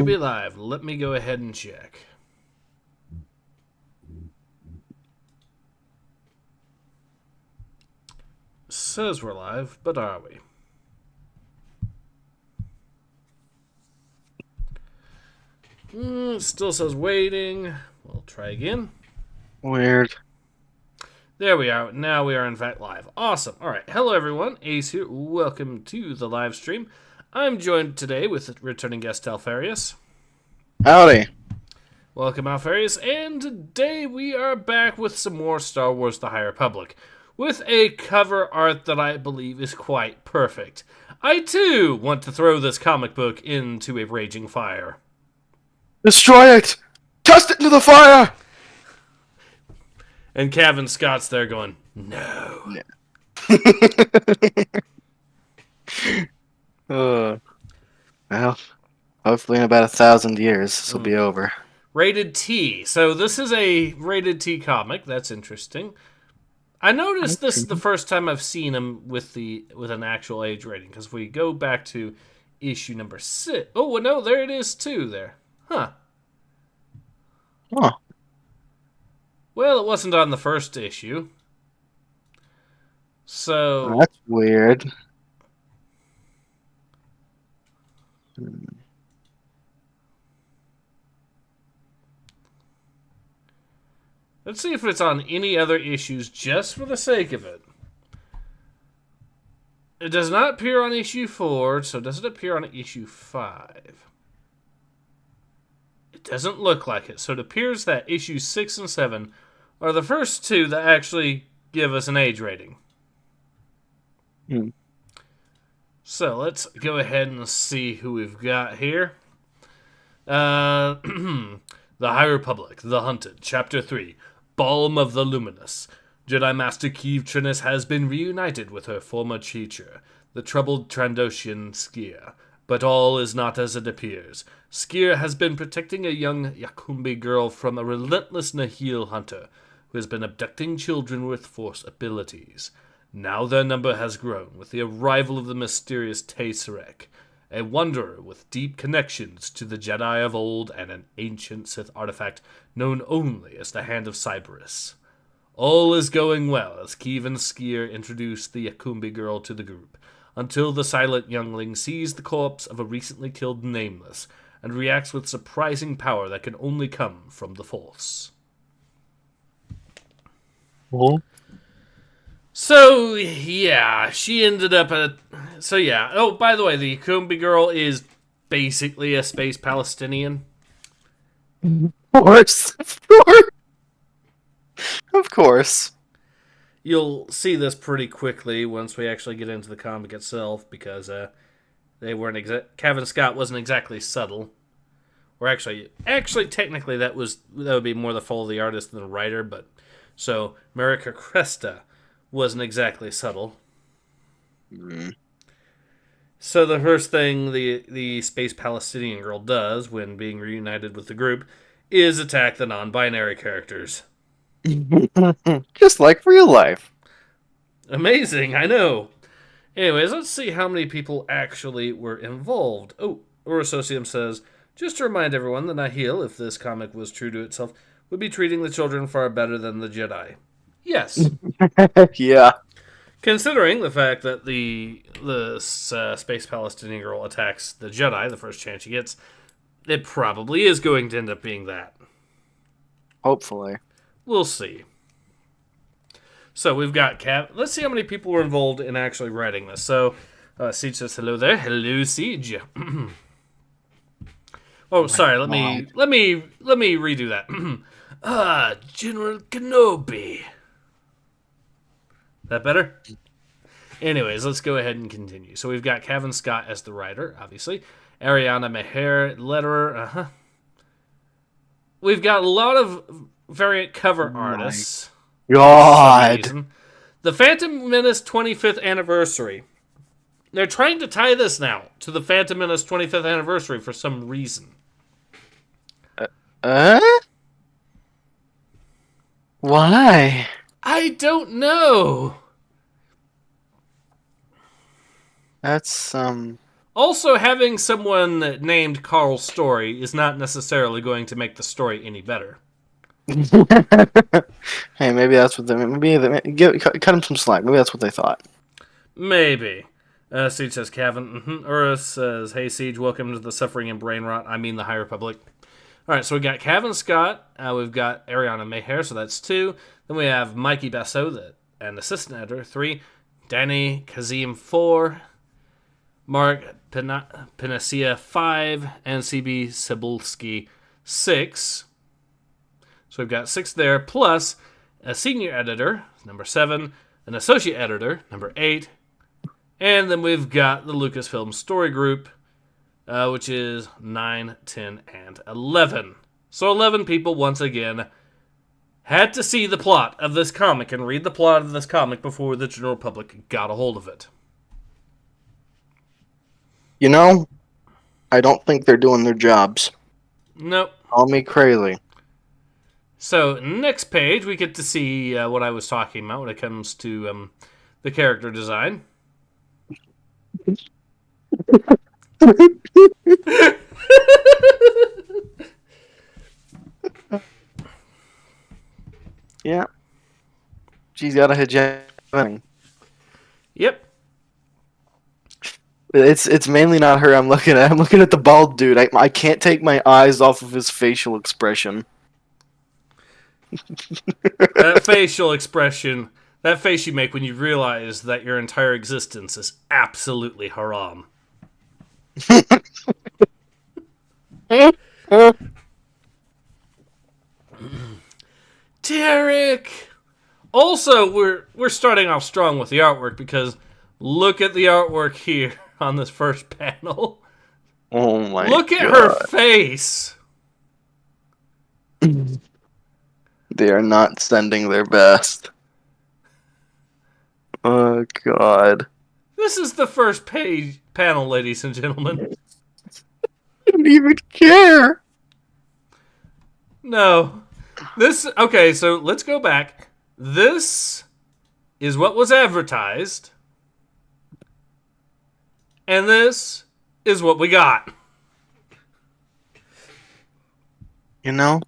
Be live. Let me go ahead and check. Says we're live, but are we? Still says waiting. We'll try again. Weird. There we are. Now we are in fact live. Awesome. All right. Hello everyone. Ace here. Welcome to the live stream. I'm joined today with returning guest Alpharius. Howdy. Welcome Alpharius. And today we are back with some more Star Wars The High Republic, with a cover art that I believe is quite perfect. I too want to throw this comic book into a raging fire. Destroy it! Cast it into the fire! And Kevin Scott's there going, no. Well, hopefully in about 1,000 years this will be over. Rated T. So this is a rated T comic. That's interesting. I noticed this is the first time I've seen him with an actual age rating, because if we go back to issue number 6. Oh, no, there it is too there. Huh. Oh. Well, it wasn't on the first issue. So That's weird. Let's see if it's on any other issues just for the sake of it. It does not appear on issue 4, so does it appear on issue 5? It doesn't look like it, so it appears that issues 6 and 7 are the first two that actually give us an age rating. So let's go ahead and see who we've got here. The High Republic, The Hunted, Chapter 3, Balm of the Luminous. Jedi Master Keeve Trennis has been reunited with her former teacher, the troubled Trandoshan Skier. But all is not as it appears. Skier has been protecting a young Yakumbi girl from a relentless Nahil hunter who has been abducting children with Force abilities. Now their number has grown with the arrival of the mysterious Tesseract, a wanderer with deep connections to the Jedi of old and an ancient Sith artifact known only as the Hand of Cyberus. All is going well as Keeve and Skier introduce the Yakumbi girl to the group, until the silent youngling sees the corpse of a recently killed Nameless and reacts with surprising power that can only come from the Force. So, yeah, she ended up at... So, yeah. Oh, by the way, the Yakumbi girl is basically a space Palestinian. Of course. Of course. Of course. You'll see this pretty quickly once we actually get into the comic itself, because they weren't Kevin Scott wasn't exactly subtle. Or actually, technically, that would be more the fault of the artist than the writer. But so Marika Cresta wasn't exactly subtle. So the first thing the space Palestinian girl does when being reunited with the group is attack the non-binary characters. Just like real life. Amazing, I know. Anyways, let's see how many people actually were involved. Oh, Orososium says, just to remind everyone that Nahil, if this comic was true to itself, would be treating the children far better than the Jedi. Yes. Yeah. Considering the fact that the space Palestinian girl attacks the Jedi the first chance she gets, it probably is going to end up being that. Hopefully. We'll see. So we've got Let's see how many people were involved in actually writing this. So Siege says hello there. Hello, Siege. Oh, sorry. Let me redo that. General Kenobi. That better? Anyways, let's go ahead and continue. So we've got Kevin Scott as the writer, obviously. Ariana Meher, letterer. We've got a lot of variant cover artists. God. The Phantom Menace 25th anniversary. They're trying to tie this now to the Phantom Menace 25th anniversary for some reason. Why? I don't know. That's Also, having someone named Carl's story is not necessarily going to make the story any better. Hey, maybe that's what cut him some slack. Maybe that's what they thought. Maybe. Siege says, Cavan. Urus says, hey, Siege, welcome to the suffering and brain rot. I mean the High Republic. All right, so we got Cavan Scott. We've got Ariana Mayhair, so that's 2. Then we have Mikey Basso, an assistant editor, 3. Danny Kazim, 4. Mark Panacea, 5. And CB Cebulski, 6. So we've got 6 there, plus a senior editor, number 7. An associate editor, number 8. And then we've got the Lucasfilm Story Group, which is 9, 10, and 11. So 11 people, once again, had to see the plot of this comic and read the plot of this comic before the general public got a hold of it. You know, I don't think they're doing their jobs. Nope. Call me crazy. So, next page, we get to see what I was talking about when it comes to the character design. Yeah. She's got a hegemony. Yep. It's mainly not her I'm looking at. I'm looking at the bald dude. I can't take my eyes off of his facial expression. That facial expression, that face you make when you realize that your entire existence is absolutely haram. Derek! Also, we're starting off strong with the artwork because look at the artwork here on this first panel. Oh my god. Look at her face! They are not sending their best. Oh god. This is the first panel, ladies and gentlemen. I don't even care. No. Okay, so let's go back. This is what was advertised. And this is what we got. You know,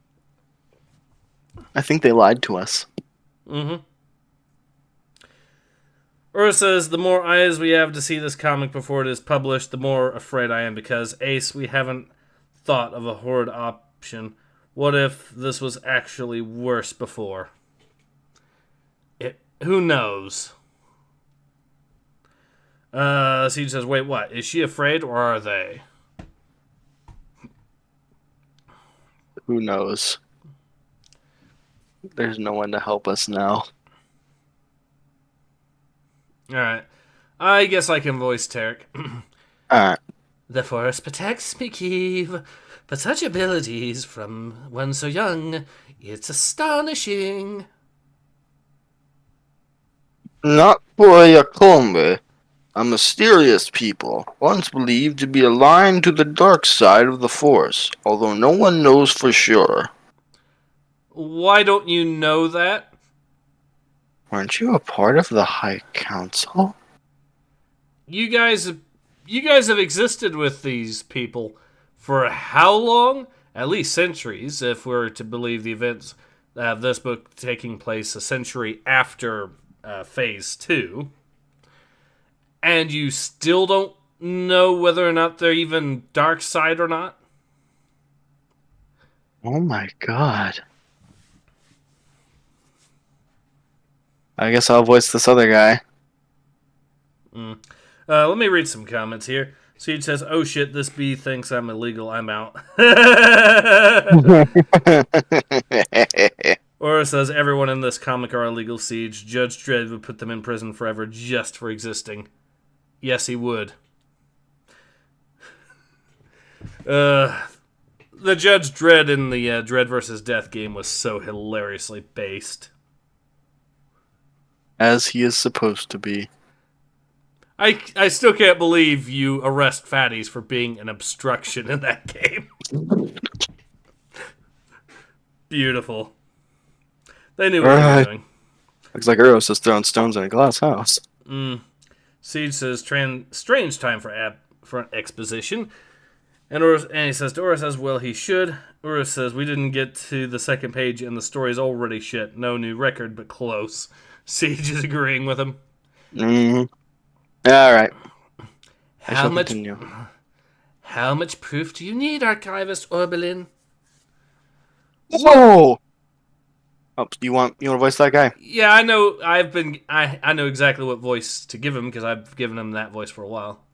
I think they lied to us. Mm-hmm. Ura says, the more eyes we have to see this comic before it is published, the more afraid I am because, Ace, we haven't thought of a horrid option. What if this was actually worse before? Who knows? Siege says, wait, what? Is she afraid or are they? Who knows? There's no one to help us now. Alright. I guess I can voice Tarek. Alright. The force protects me, Keeve. But such abilities from one so young, it's astonishing. Not for Yakombe, a mysterious people, once believed to be aligned to the dark side of the Force, although no one knows for sure. Why don't you know that? Weren't you a part of the High Council? You guys have existed with these people for how long? At least centuries, if we're to believe the events of this book taking place a century after Phase 2. And you still don't know whether or not they're even dark side or not? Oh my god. I guess I'll voice this other guy. Let me read some comments here. Siege says, oh shit, this bee thinks I'm illegal, I'm out. Aura says, everyone in this comic are illegal, Siege. Judge Dredd would put them in prison forever just for existing. Yes, he would. The Judge Dredd in the Dredd vs. Death game was so hilariously based. As he is supposed to be. I still can't believe you arrest fatties for being an obstruction in that game. Beautiful. They knew what they were doing. Looks like Eros is throwing stones in a glass house. Siege says, strange time for for an exposition. And he says to Urus says, well, he should. Urus says, we didn't get to the second page and the story's already shit. No new record, but close. Siege is agreeing with him. All right. How much proof do you need, Archivist Orbelin? Whoa! Oh, you want to voice that guy? Yeah, I know. I know exactly what voice to give him because I've given him that voice for a while.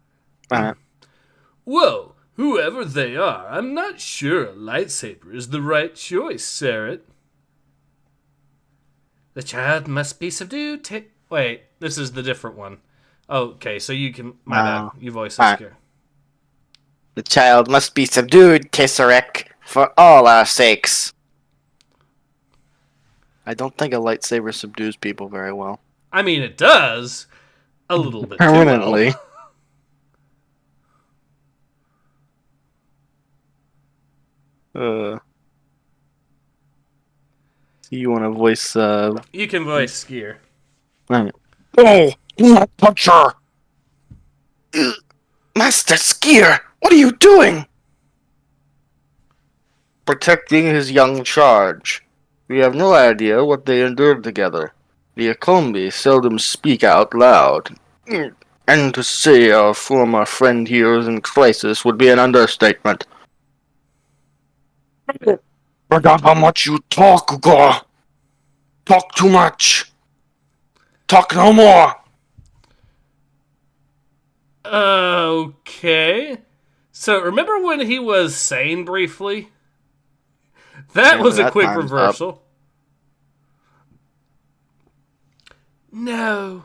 Whoa! Whoever they are, I'm not sure a lightsaber is the right choice, Sarah. The child must be subdued. Wait, this is the different one. Okay, so you can. My bad. You voice this here. The child must be subdued, Tesseract, for all our sakes. I don't think a lightsaber subdues people very well. I mean, it does. A little bit permanently. Too well. You want to voice? You can voice Skier. Oh, do not touch her, Master Skier. What are you doing? Protecting his young charge. We have no idea what they endured together. The Akombi seldom speak out loud. And to say our former friend here is in crisis would be an understatement. Forgot how much you talk, Ugo. Talk too much. Talk no more. Okay. So, remember when he was sane briefly? That was a quick reversal. No.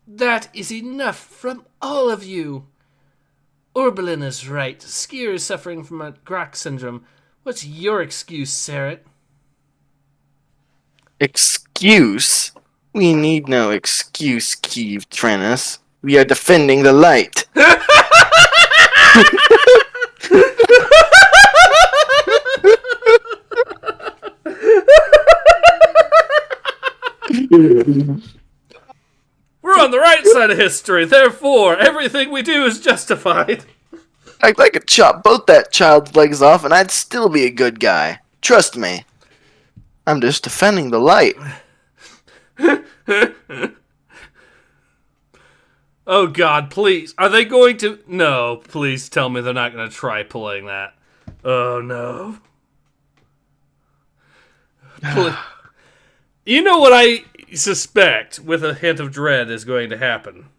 That is enough from all of you. Orbelin is right. Skier is suffering from a Grok syndrome. What's your excuse, Sarah? Excuse? We need no excuse, Keeve Trennis. We are defending the light. We're on the right side of history, therefore, everything we do is justified. I could chop both that child's legs off and I'd still be a good guy. Trust me. I'm just defending the light. Oh God, please. Are they going to... No, please tell me they're not going to try pulling that. Oh no. Please. You know what I suspect, with a hint of dread, is going to happen?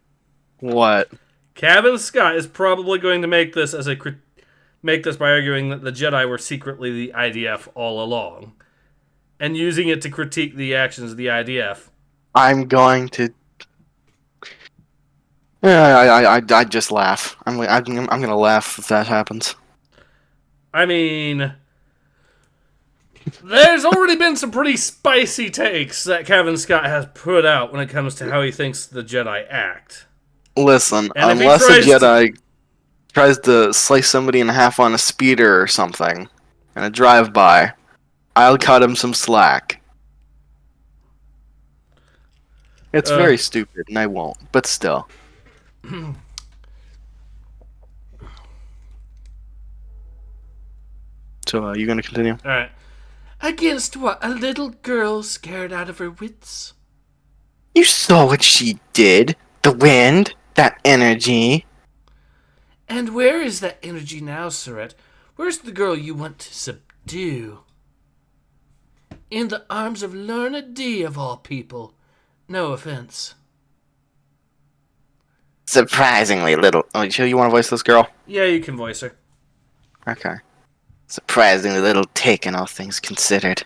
What? Cavan Scott is probably going to make this by arguing that the Jedi were secretly the IDF all along, and using it to critique the actions of the IDF. I'm going to. I just laugh. I'm gonna laugh if that happens. I mean, there's already been some pretty spicy takes that Cavan Scott has put out when it comes to how he thinks the Jedi act. Listen, unless a Jedi tries to slice somebody in half on a speeder or something, in a drive-by, I'll cut him some slack. It's very stupid, and I won't, but still. So, you gonna continue? Alright. Against what? A little girl scared out of her wits? You saw what she did. The wind. That energy. And where is that energy now, Surette? Where's the girl you want to subdue? In the arms of Lorna D, of all people. No offense. Surprisingly little... Oh, you want to voice this girl? Yeah, you can voice her. Okay. Surprisingly little taken, all things considered.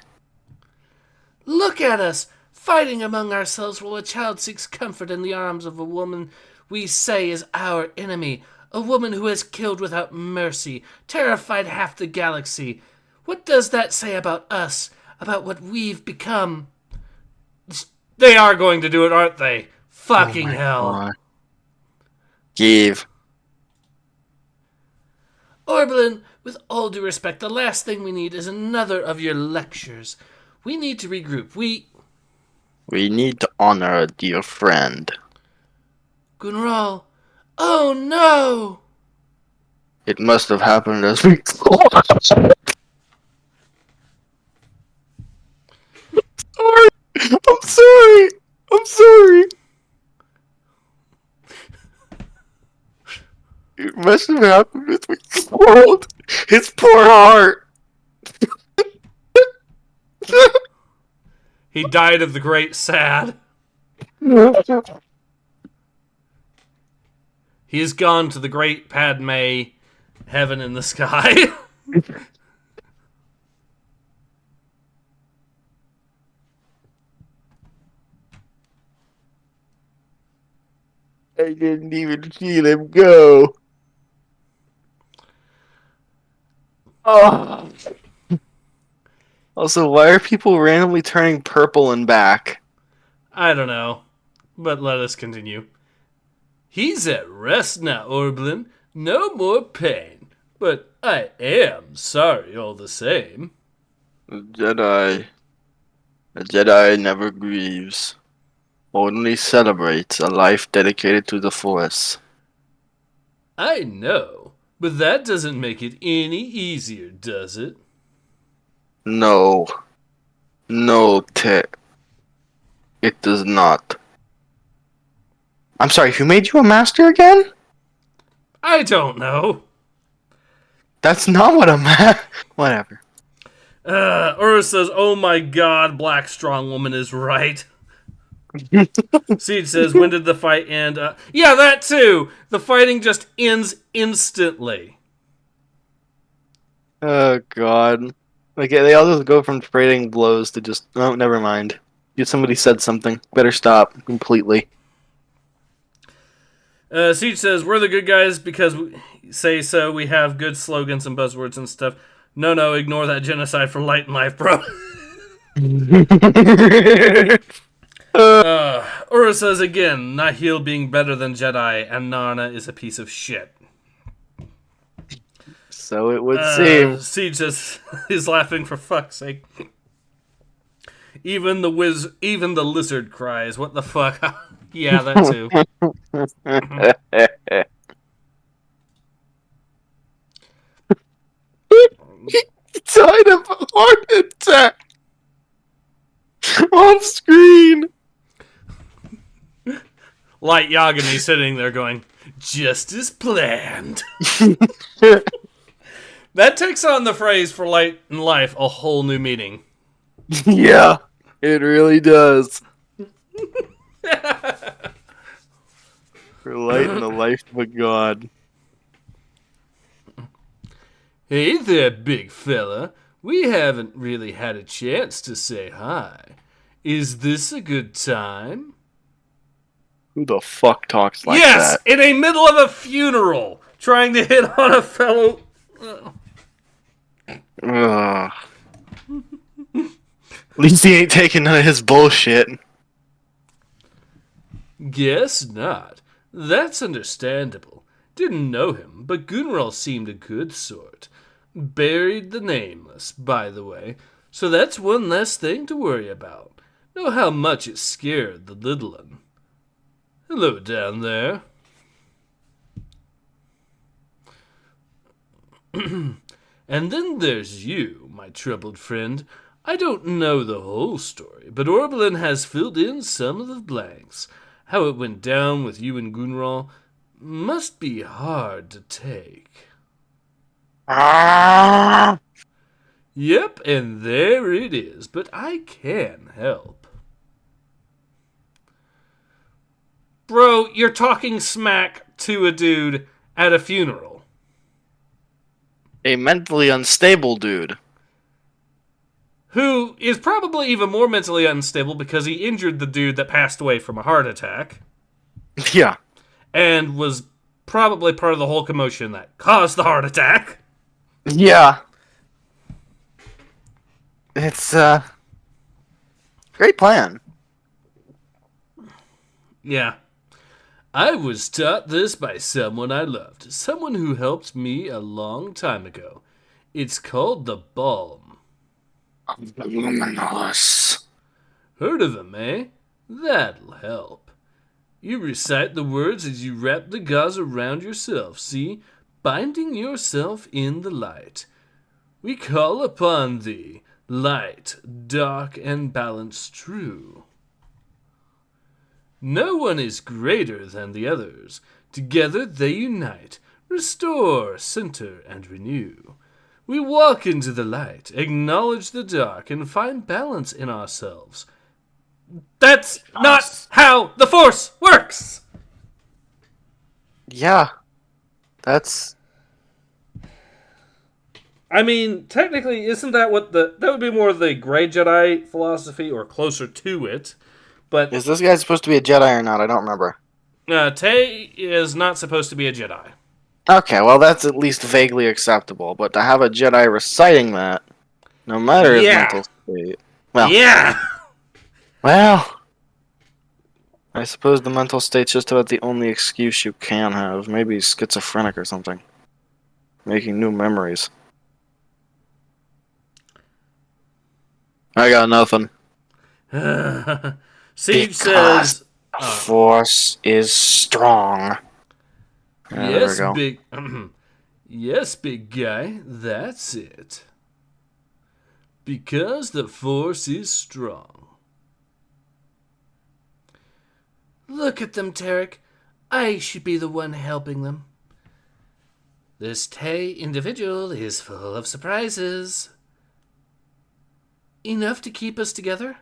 Look at us, fighting among ourselves while a child seeks comfort in the arms of a woman we say is our enemy. A woman who has killed without mercy, terrified half the galaxy. What does that say about us? About what we've become? They are going to do it, aren't they? Fucking hell. God. Give. Orbelin, with all due respect, the last thing we need is another of your lectures. We need to regroup. We need to honor a dear friend. Gunral. Oh no! It must have happened as we. Sorry. I'm sorry. I'm sorry. It must have happened as we swallowed his poor heart. He died of the great sad. He is gone to the great Padme heaven in the sky. I didn't even feel him go. Oh. Also, why are people randomly turning purple and back? I don't know, but let us continue. He's at rest now, Orblin. No more pain. But I am sorry all the same. A Jedi never grieves. Only celebrates a life dedicated to the Force. I know, but that doesn't make it any easier, does it? No. No, it does not. I'm sorry, who made you a master again? I don't know. That's not what I'm Whatever. Ura says, oh my god, Black Strong Woman is right. Siege says, when did the fight end? Yeah, that too! The fighting just ends instantly. Oh, God. Like, they all just go from trading blows to just... Oh, never mind. Somebody said something. Better stop completely. Siege says, we're the good guys because we say so. We have good slogans and buzzwords and stuff. No, ignore that genocide for light and life, bro. Ura says again, Nihil being better than Jedi, and Narna is a piece of shit. So it would seem. Siege is laughing for fuck's sake. Even the lizard cries. What the fuck? Yeah, that too. He died of a heart attack on screen. Light Yagami sitting there going, just as planned. That takes on the phrase for light and life a whole new meaning. Yeah, it really does. For light and the life of a god. Hey there, big fella. We haven't really had a chance to say hi. Is this a good time? Who the fuck talks like yes, that? Yes, in the middle of a funeral, trying to hit on a fellow... At least he ain't taking none of his bullshit. Guess not. That's understandable. Didn't know him, but Gunral seemed a good sort. Buried the Nameless, by the way, so that's one less thing to worry about. Know how much it scared the little un. Hello down there. And then there's you, my troubled friend. I don't know the whole story, but Orblin has filled in some of the blanks. How it went down with you and Gunral must be hard to take. Yep, and there it is, but I can help. Bro, you're talking smack to a dude at a funeral. A mentally unstable dude. Who is probably even more mentally unstable because he injured the dude that passed away from a heart attack. Yeah. And was probably part of the whole commotion that caused the heart attack. Yeah. It's, great plan. Yeah. I was taught this by someone I loved. Someone who helped me a long time ago. It's called the Balm. Luminous. Heard of him, eh? That'll help. You recite the words as you wrap the gauze around yourself, see? binding yourself in the light. We call upon thee, light, dark, and balanced true. No one is greater than the others. Together they unite, restore, center, and renew. We walk into the light, acknowledge the dark, and find balance in ourselves. That's not how the Force works! Yeah. That's... I mean, technically, isn't that what that would be more of the Grey Jedi philosophy, or closer to it, but... Is this guy supposed to be a Jedi or not? I don't remember. Tay is not supposed to be a Jedi. Okay, well, that's at least vaguely acceptable, but to have a Jedi reciting that, no matter his mental state... Well, yeah! Well, I suppose the mental state's just about the only excuse you can have. Maybe he's schizophrenic or something. Making new memories. I got nothing. Siege says... The Force is strong. Yes, big... yes, big guy, that's it. Because the Force is strong. Look at them, Tarek. I should be the one helping them. This Tay individual is full of surprises. Enough to keep us together?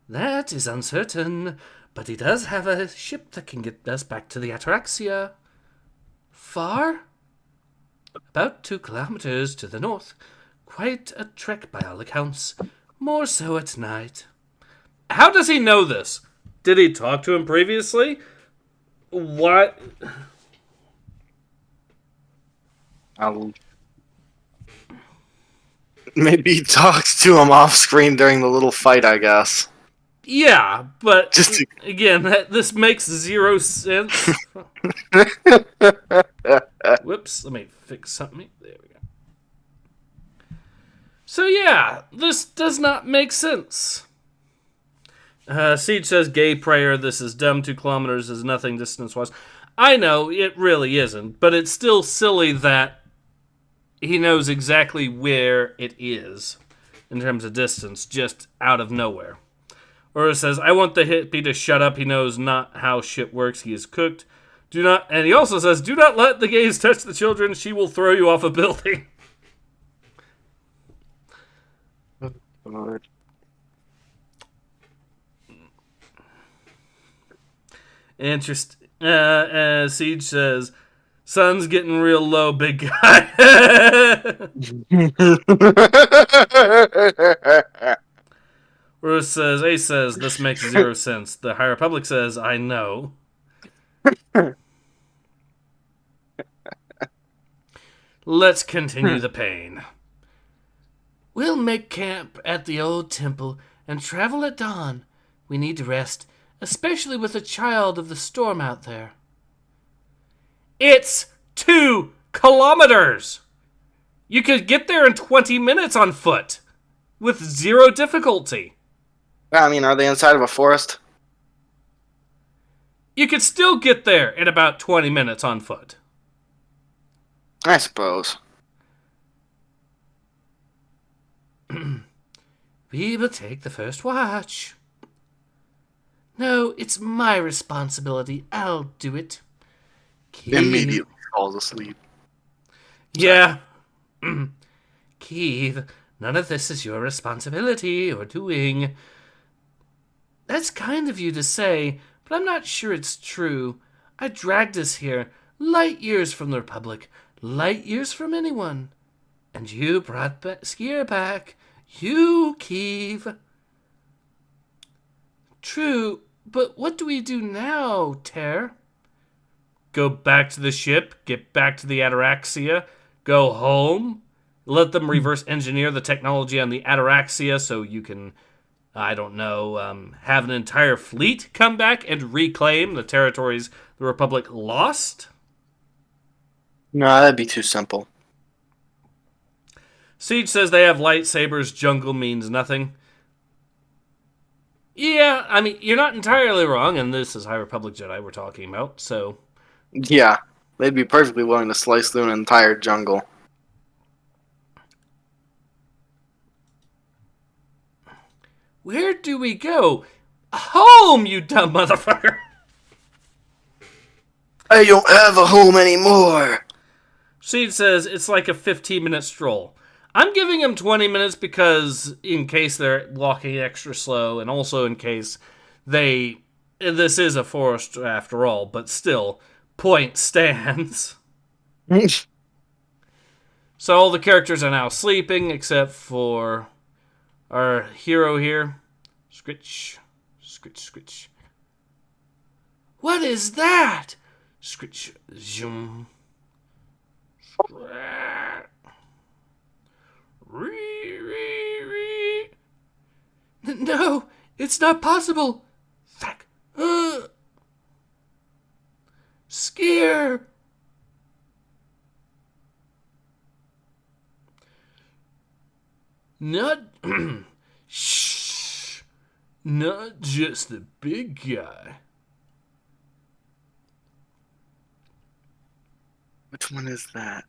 That is uncertain, but he does have a ship that can get us back to the Ataraxia. Far? About 2 kilometers to the north. Quite a trek by all accounts. More so at night. How does he know this? Did he talk to him previously? What? Maybe he talks to him off screen during the little fight, I guess. Yeah, but again, this makes 0 sense. Whoops, let me fix something. There we go. So yeah, this does not make sense. Siege says, gay prayer, this is dumb, 2 kilometers is nothing distance-wise. I know, it really isn't, but it's still silly that he knows exactly where it is in terms of distance, just out of nowhere. Or it says, I want the hippie to shut up, he knows not how shit works, he is cooked. And he also says, do not let the gays touch the children, she will throw you off a building. Interesting. Siege says, sun's getting real low, big guy. Or says, Ace says, this makes 0 sense. The High Republic says, I know. Let's continue the pain. We'll make camp at the old temple and travel at dawn. We need to rest, especially with a child of the storm out there. It's 2 kilometers! You could get there in 20 minutes on foot, with 0 difficulty. I mean, are they inside of a forest? You could still get there in about 20 minutes on foot. I suppose. We will take the first watch. No, it's my responsibility. I'll do it. Immediately falls asleep. Yeah. Keith, none of this is your responsibility or doing. That's kind of you to say, but I'm not sure it's true. I dragged us here, light years from the Republic, light years from anyone. And you brought Skier back. You, Keith. True, but what do we do now, Ter? Go back to the ship, get back to the Ataraxia, go home, let them reverse engineer the technology on the Ataraxia so you can, I don't know, have an entire fleet come back and reclaim the territories the Republic lost? No, that'd be too simple. Siege says they have lightsabers, jungle means nothing. Yeah, I mean, you're not entirely wrong, and this is High Republic Jedi we're talking about, so... Yeah. They'd be perfectly willing to slice through an entire jungle. Where do we go? Home, you dumb motherfucker! I don't have a home anymore! Seed says it's like a 15-minute stroll. I'm giving him 20 minutes because in case they're walking extra slow, and also in case this is a forest after all, but still, point stands. So all the characters are now sleeping except for our hero here. Scritch, scritch, scritch. What is that? Scritch, zoom. No, it's not possible. Thack. Scare. Not. Shh. Not just the big guy. Which one is that?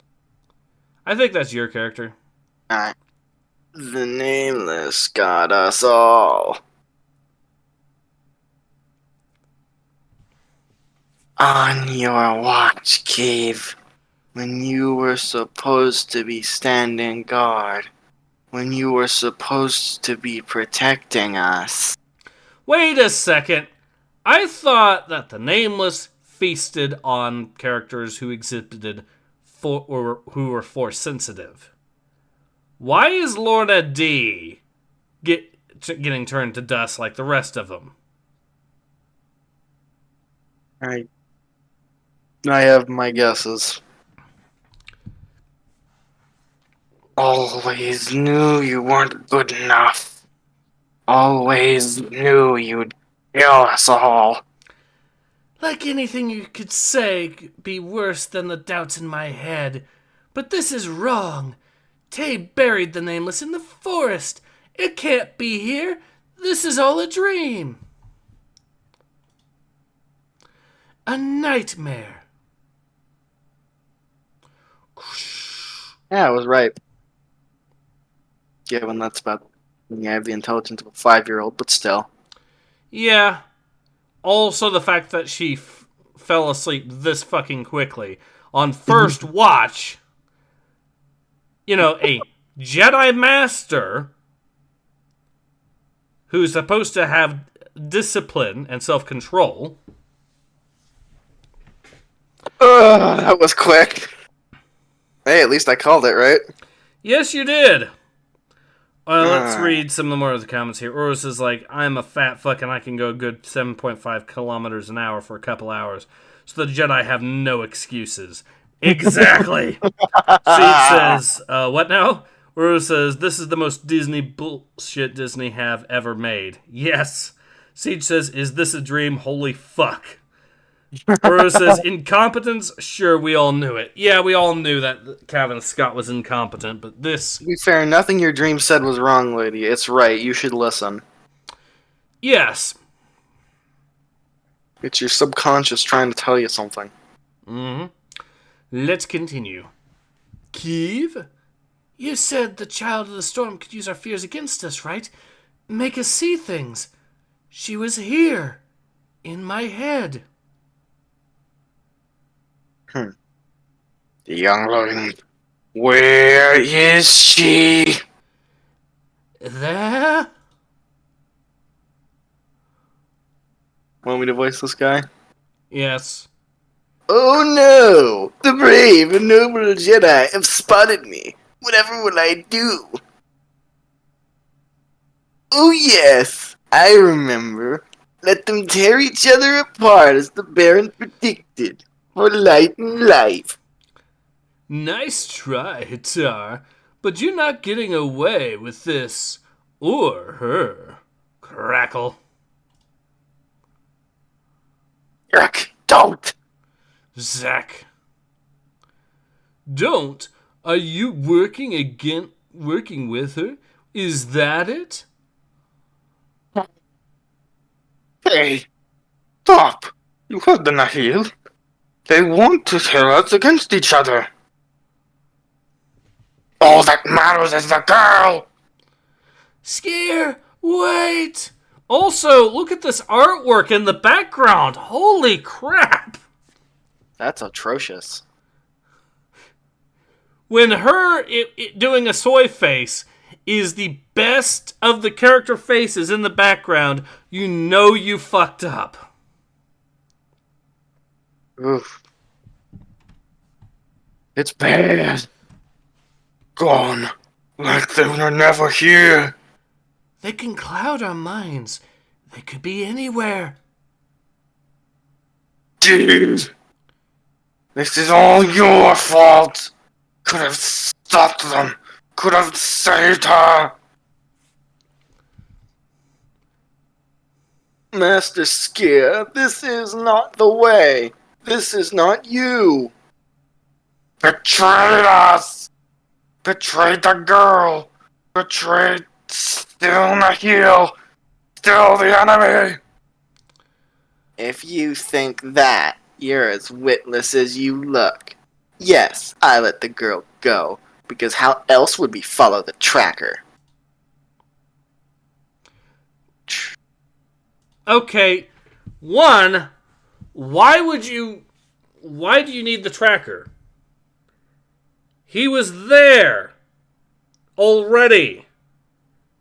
I think that's your character. The Nameless got us all. On your watch, Cave. When you were supposed to be standing guard. When you were supposed to be protecting us. Wait a second. I thought that the Nameless feasted on characters who exhibited or who were force sensitive. Why is Lorna D getting turned to dust like the rest of them? I have my guesses. Always knew you weren't good enough. Always knew you'd kill us all. Like anything you could say could be worse than the doubts in my head. But this is wrong. Tay buried the Nameless in the forest. It can't be here. This is all a dream. A nightmare. Yeah, I was right. Given that's about when you have the intelligence of a 5-year-old, but still. Yeah. Also the fact that she fell asleep this fucking quickly on first watch. You know, a Jedi Master who's supposed to have discipline and self-control. That was quick. Hey, at least I called it, right? Yes, you did. Let's read some more of the comments here. Urus is like, I'm a fat fuck and I can go a good 7.5 kilometers an hour for a couple hours. So the Jedi have no excuses. Exactly. Siege says, what now? Urus says, this is the most Disney bullshit Disney have ever made. Yes. Siege says, is this a dream? Holy fuck. Urus says, incompetence? Sure, we all knew it. Yeah, we all knew that Kevin Scott was incompetent, but this... To be fair, nothing your dream said was wrong, lady. It's right. You should listen. Yes. It's your subconscious trying to tell you something. Mm-hmm. Let's continue. Kiev? You said the Child of the Storm could use our fears against us, right? Make us see things. She was here. In my head. The youngling. Where is she? There? Want me to voice this guy? Yes. Oh no! The brave and noble Jedi have spotted me. Whatever will I do? Oh yes, I remember. Let them tear each other apart as the Baron predicted. For light and life. Nice try, Hitar. But you're not getting away with this or her. Crackle. Yuck, don't! Zack. Don't? Are you working with her? Is that it? Hey, stop! You heard the Nahil. They want to tear us against each other. All that matters is the girl! Scare, wait! Also, look at this artwork in the background. Holy crap! That's atrocious. When her doing a soy face is the best of the character faces in the background, you know you fucked up. Oof. It's bad. Gone. Like they were never here. They can cloud our minds. They could be anywhere. Dude. This is all your fault. Could have stopped them. Could have saved her. Master Scare, this is not the way. This is not you. Betrayed us. Betrayed the girl. Betrayed still the heel. Still the enemy. If you think that, you're as witless as you look. Yes, I let the girl go, because how else would we follow the tracker? Okay, one, why do you need the tracker? He was there already.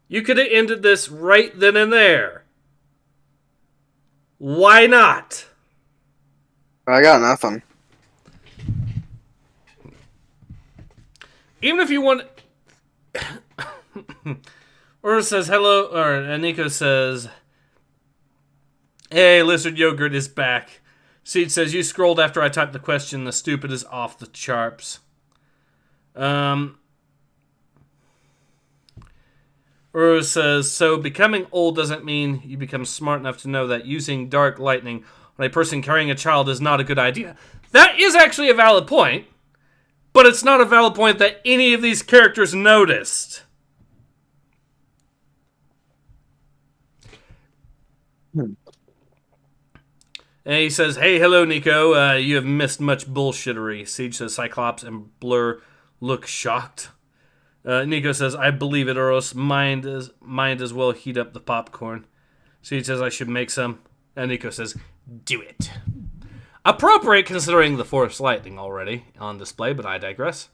You could have ended this right then and there. Why not? I got nothing. Even if you want... Or says hello, or Nico says, hey, Lizard Yogurt is back. Seed says, you scrolled after I typed the question. The stupid is off the charts. Uru says, so becoming old doesn't mean you become smart enough to know that using dark lightning on a person carrying a child is not a good idea. That is actually a valid point, but it's not a valid point that any of these characters noticed. And he says, hey, hello, Nico. You have missed much bullshittery. Siege says, Cyclops and Blur look shocked. Nico says, I believe it, Oros. Mind as well heat up the popcorn. Siege says, I should make some. And Nico says, do it. Appropriate considering the Force Lightning already on display, but I digress.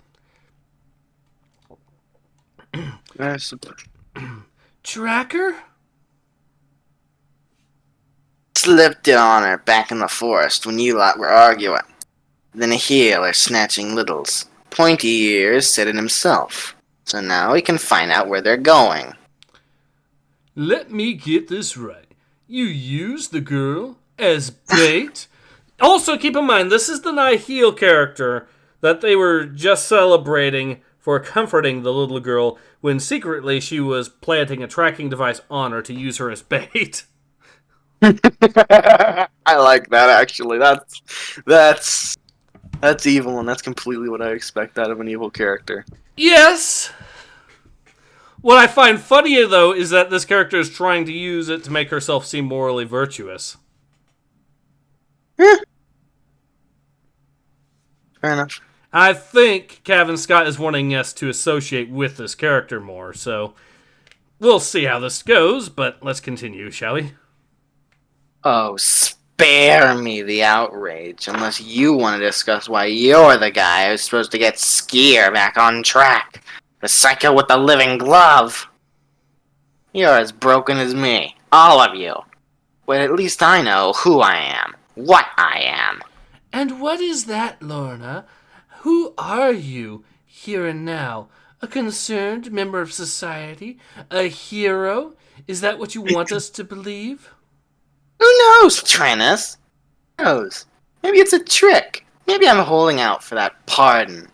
Tracker? Slipped it on her back in the forest when you lot were arguing. Then a healer snatching littles. Pointy ears said it himself. So now we can find out where they're going. Let me get this right. You used the girl as bait? Also, keep in mind, this is the Nihil character that they were just celebrating for comforting the little girl when secretly she was planting a tracking device on her to use her as bait. I like that, actually. That's evil, and that's completely what I expect out of an evil character. Yes! What I find funnier, though, is that this character is trying to use it to make herself seem morally virtuous. Fair enough. I think Kevin Scott is wanting us to associate with this character more, so we'll see how this goes, but let's continue, shall we? Oh, spare me the outrage, unless you want to discuss why you're the guy who's supposed to get Skier back on track. The psycho with the living glove. You're as broken as me, all of you. But at least I know who I am, what I am. And what is that, Lorna? Who are you, here and now? A concerned member of society? A hero? Is that what you want us to believe? Who knows, Trennis? Who knows? Maybe it's a trick. Maybe I'm holding out for that pardon.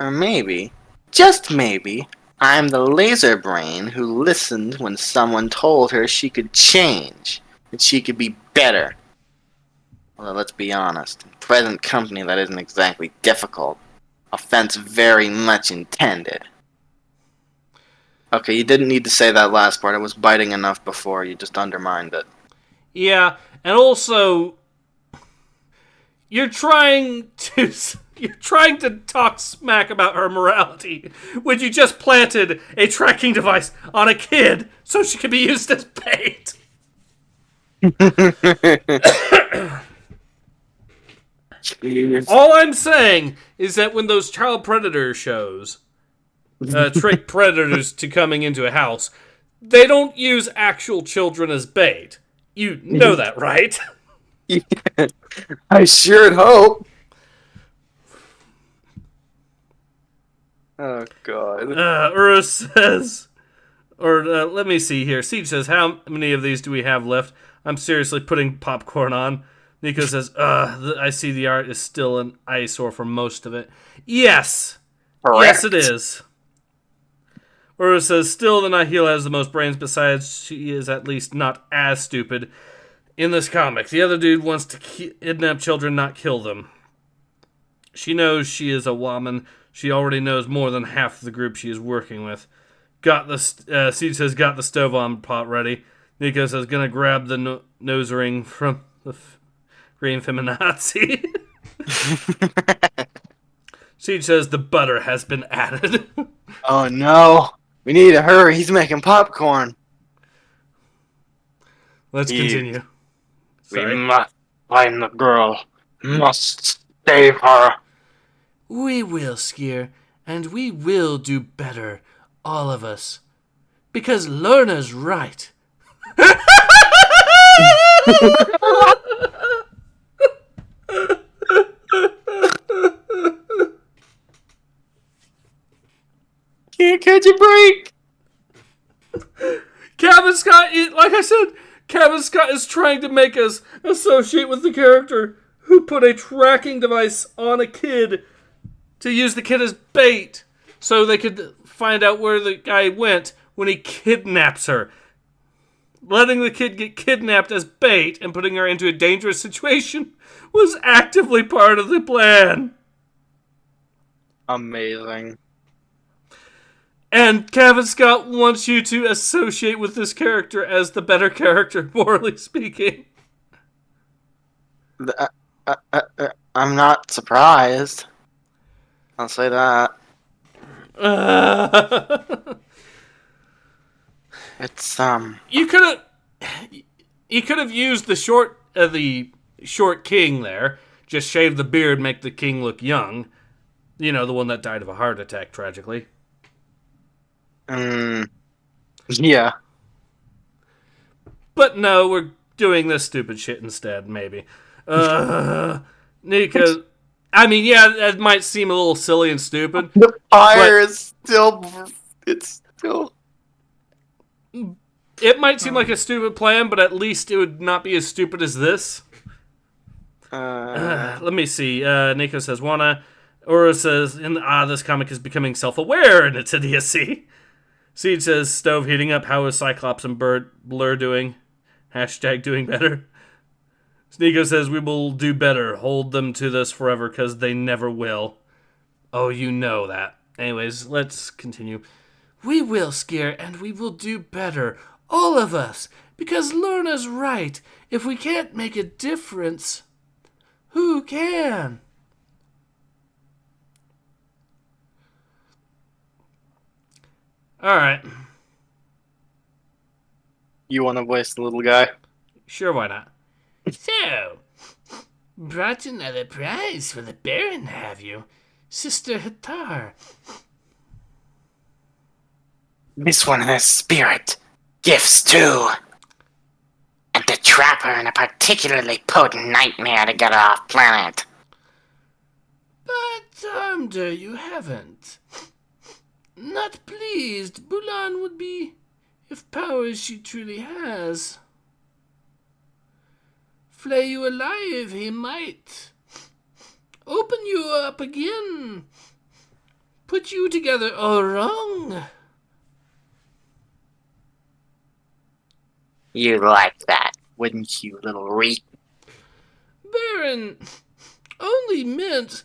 Or maybe, just maybe, I'm the laser brain who listened when someone told her she could change, that she could be better. Although, let's be honest, in present company that isn't exactly difficult. Offense very much intended. Okay, you didn't need to say that last part. It was biting enough before. You just undermined it. Yeah, and also, You're trying to talk smack about her morality when you just planted a tracking device on a kid so she could be used as bait. All I'm saying is that when those child predator shows trick predators to coming into a house, they don't use actual children as bait. You know that, right? Yeah, I sure hope. Oh, God. Urus says, let me see here. Siege says, how many of these do we have left? I'm seriously putting popcorn on. Nico says, I see the art is still an eyesore for most of it. Yes. Correct. Yes, it is. Urus says, still the Nihil has the most brains, besides she is at least not as stupid in this comic. The other dude wants to kidnap children, not kill them. She knows she is a woman. She already knows more than half the group she is working with. Siege says, got the stove on pot ready. Nico says, gonna grab the nose ring from the green feminazi. Siege says, the butter has been added. Oh, no. We need to hurry. He's making popcorn. Let's continue. We must find the girl. Must save her. We will, Skier, and we will do better, all of us. Because Lerna's right. Can't catch a break. Kevin Scott, like I said, Kevin Scott is trying to make us associate with the character who put a tracking device on a kid to use the kid as bait so they could find out where the guy went when he kidnaps her. Letting the kid get kidnapped as bait and putting her into a dangerous situation was actively part of the plan. Amazing. And Kevin Scott wants you to associate with this character as the better character, morally speaking. I'm not surprised. I'll say that. It's You could have used the short king there. Just shave the beard, make the king look young. You know, the one that died of a heart attack tragically. Yeah. But no, we're doing this stupid shit instead, maybe. Nico, I mean, yeah, that might seem a little silly and stupid. The fire is still... It's still... It might seem like a stupid plan, but at least it would not be as stupid as this. Let me see. Nico says, wanna... Ura says, this comic is becoming self-aware in its idiocy. Siege says, stove heating up. How is Cyclops and Blur doing? Hashtag doing better. Sneeko says, we will do better. Hold them to this forever, because they never will. Oh, you know that. Anyways, let's continue. We will, Skier, and we will do better. All of us. Because Lerna's right. If we can't make a difference, who can? Alright. You want to voice the little guy? Sure, why not? So, brought another prize for the Baron, have you? Sister Hatar. This one has spirit, gifts too, and to trap her in a particularly potent nightmare to get her off planet. But, Armder, you haven't. Not pleased, Bulan would be, if powers she truly has. Flay you alive, he might. Open you up again. Put you together all wrong. You like that, wouldn't you, little reek? Baron, only meant...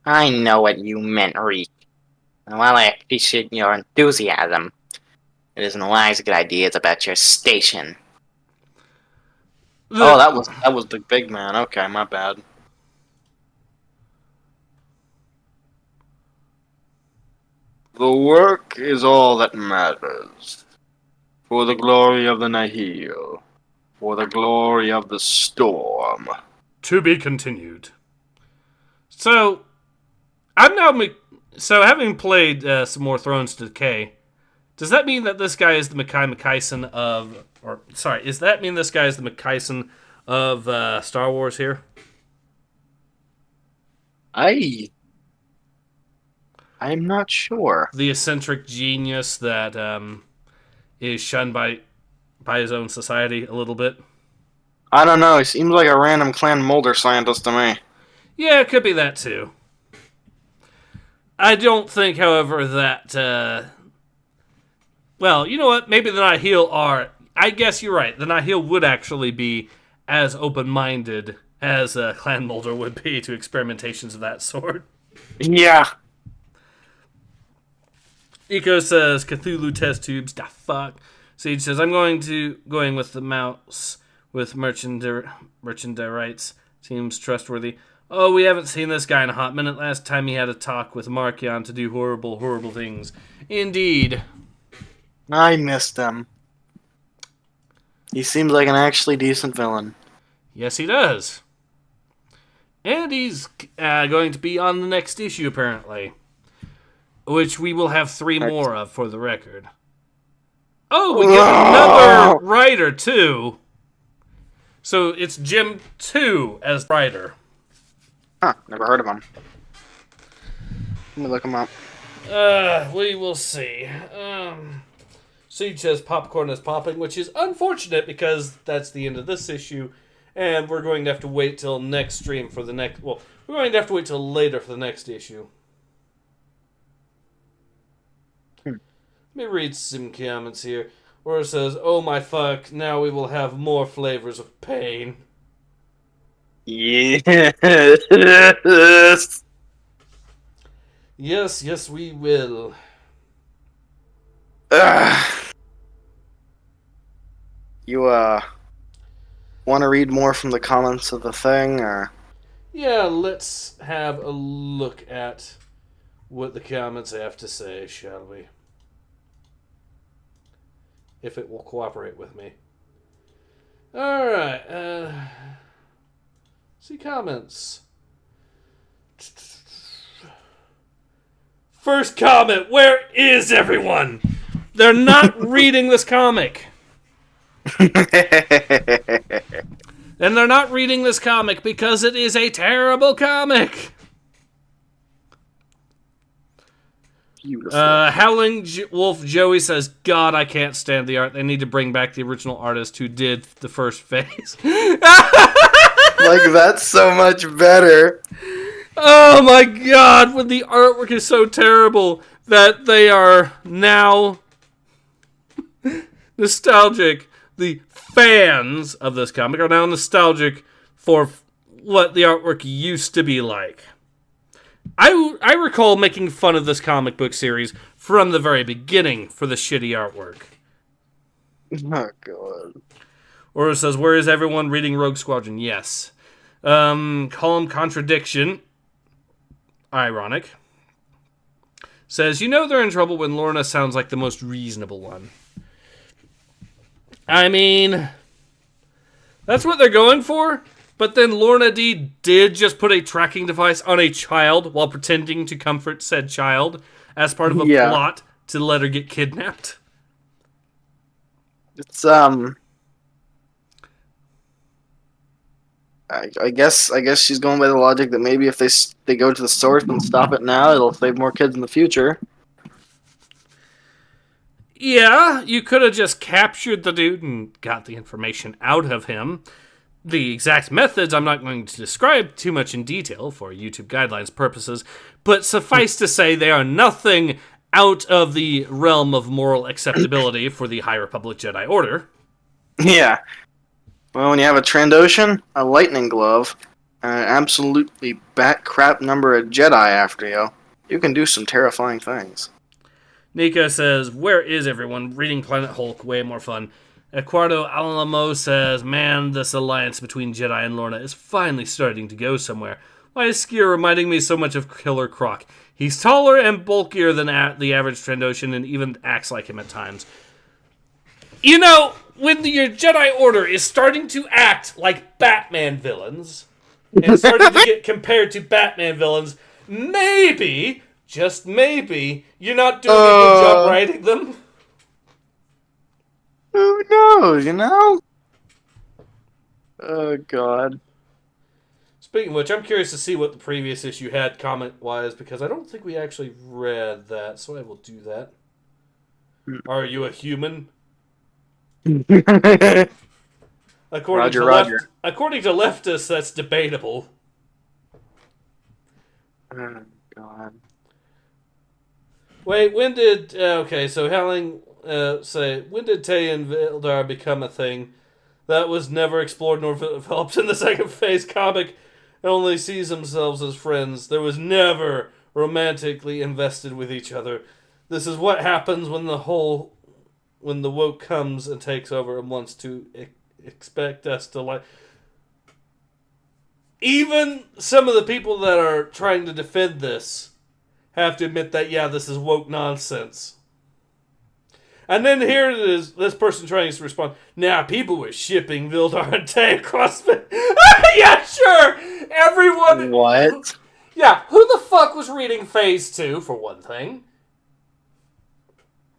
I know what you meant, Reek. And while I appreciate your enthusiasm, it isn't wise to get ideas about your station. Oh, that was the big man. Okay, my bad. The work is all that matters. For the glory of the Nihil. For the glory of the storm. To be continued. So, I'm now... So, having played some more Thrones to Decay, does that mean that this guy is the Mackay McKyson of... Or, sorry, does that mean this guy is the McKyson of Star Wars here? I'm not sure. The eccentric genius that is shunned by his own society a little bit? I don't know. He seems like a random Clan Mulder scientist to me. Yeah, it could be that too. I don't think, however, that... well, you know what? Maybe the Nihil are... I guess you're right. The Nihil would actually be as open-minded as Clan Mulder would be to experimentations of that sort. Yeah. Eco says, Cthulhu test tubes, da fuck. Siege says, I'm going with the mouse with merchandise. Seems trustworthy. Oh, we haven't seen this guy in a hot minute. Last time he had a talk with Markion to do horrible, horrible things. Indeed. I missed him. He seems like an actually decent villain. Yes, he does. And he's going to be on the next issue, apparently. Which we will have 3 more of, for the record. Oh, we get another writer, too. So it's Jim 2 as writer. Huh, never heard of him. Let me look him up. We will see. Siege says popcorn is popping, which is unfortunate because that's the end of this issue, and we're going to have to wait till next stream for the next... Well, we're going to have to wait till later for the next issue. Let me read some comments here. Where it says, oh my fuck, now we will have more flavors of pain. Yes. Yes, we will. You, want to read more from the comments of the thing, or? Yeah, let's have a look at what the comments have to say, shall we? If it will cooperate with me. Alright, see comments. First comment, where is everyone? They're not reading this comic. And they're not reading this comic because it is a terrible comic. Beautiful. Howling Wolf Joey says, God, I can't stand the art. They need to bring back the original artist who did the first phase. Like, that's so much better. Oh my god, when the artwork is so terrible that they are now nostalgic. The fans of this comic are now nostalgic for what the artwork used to be like. I recall making fun of this comic book series from the very beginning for the shitty artwork. Oh, God. Or it says, where is everyone reading Rogue Squadron? Yes. Column Contradiction. Ironic. Says, you know they're in trouble when Lorna sounds like the most reasonable one. I mean, that's what they're going for. But then Lorna D did just put a tracking device on a child while pretending to comfort said child as part of a plot to let her get kidnapped. It's, I guess she's going by the logic that maybe if they go to the source and stop it now, it'll save more kids in the future. Yeah, you could have just captured the dude and got the information out of him. The exact methods I'm not going to describe too much in detail for YouTube guidelines purposes, but suffice to say they are nothing out of the realm of moral acceptability for the High Republic Jedi Order. Yeah. Well, when you have a Trandoshan, a lightning glove, and an absolutely bat crap number of Jedi after you, you can do some terrifying things. Nika says, where is everyone? Reading Planet Hulk, way more fun. Eduardo Alamo says, man, this alliance between Jedi and Lorna is finally starting to go somewhere. Why is Skier reminding me so much of Killer Croc? He's taller and bulkier than the average Trandoshan and even acts like him at times. You know, when your Jedi Order is starting to act like Batman villains, and starting to get compared to Batman villains, maybe, just maybe, you're not doing a good job writing them. Who knows, you know? Oh, God. Speaking of which, I'm curious to see what the previous issue had comment-wise, because I don't think we actually read that, so I will do that. Are you a human? According to leftists, that's debatable. Oh, God. Wait, when did... okay, so Helling say, when did Tay and Vildar become a thing? That was never explored nor developed in the second phase comic. It only sees themselves as friends. There was never romantically invested with each other. This is what happens when the woke comes and takes over and wants to expect us to like... Even some of the people that are trying to defend this have to admit that, yeah, this is woke nonsense. And then here it is, this person trying to respond, nah, people were shipping Vildar and Tay across the... Yeah, sure! Everyone... What? Yeah, who the fuck was reading Phase 2, for one thing?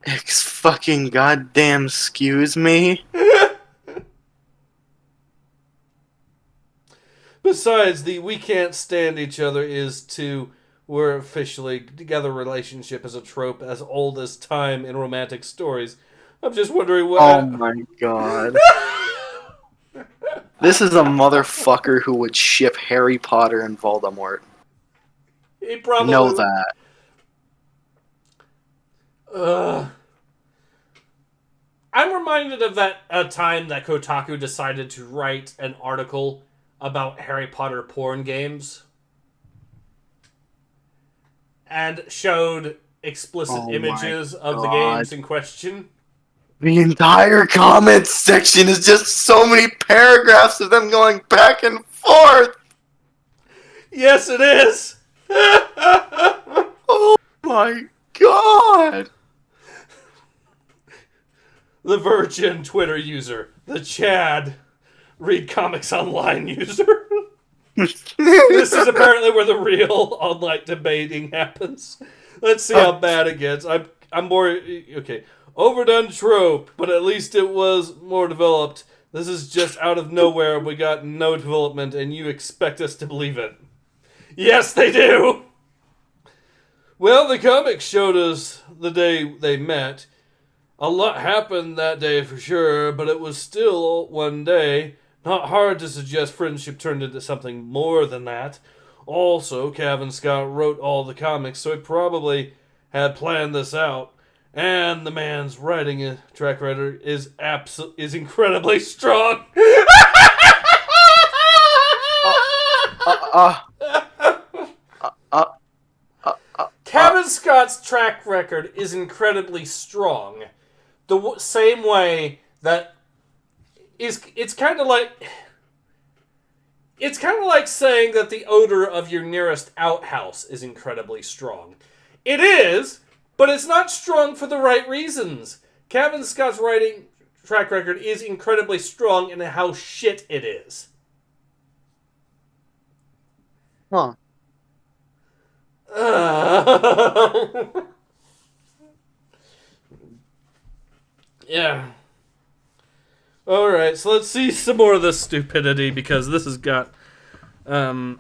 Fucking goddamn excuse me? Besides, the we can't stand each other is to... We're officially together relationship is a trope as old as time in romantic stories. I'm just wondering what... Oh my God. This is a motherfucker who would ship Harry Potter and Voldemort. He probably... Know that. I'm reminded of a time that Kotaku decided to write an article about Harry Potter porn games. And showed explicit images of the games in question. The entire comments section is just so many paragraphs of them going back and forth. Yes, it is. Oh my God. The Virgin Twitter user. The Chad Read Comics Online user. This is apparently where the real online debating happens. Let's see how bad it gets. I'm more... Okay. Overdone trope, but at least it was more developed. This is just out of nowhere. We got no development, and you expect us to believe it. Yes, they do! Well, the comics showed us the day they met. A lot happened that day for sure, but it was still one day. Not hard to suggest friendship turned into something more than that. Also, Kevin Scott wrote all the comics, so he probably had planned this out. And the man's writing track record is incredibly strong. Kevin Scott's track record is incredibly strong. The same way that it's kind of like saying that the odor of your nearest outhouse is incredibly strong. It is, but it's not strong for the right reasons. Kevin Scott's writing track record is incredibly strong in how shit it is. Huh. Yeah. Alright, so let's see some more of this stupidity, because this has got to...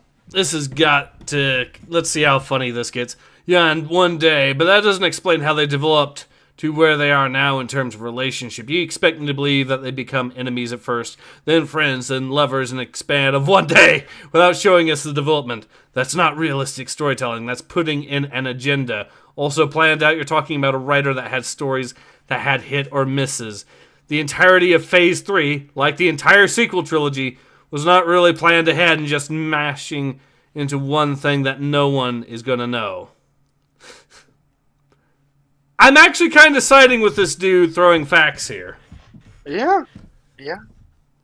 Let's see how funny this gets. Yeah, in one day, but that doesn't explain how they developed to where they are now in terms of relationship. You expect them to believe that they become enemies at first, then friends, then lovers, and expand of one day without showing us the development. That's not realistic storytelling. That's putting in an agenda. Also planned out, you're talking about a writer that had stories that had hit or misses. The entirety of Phase 3, like the entire sequel trilogy, was not really planned ahead and just mashing into one thing that no one is going to know. I'm actually kind of siding with this dude throwing facts here. Yeah.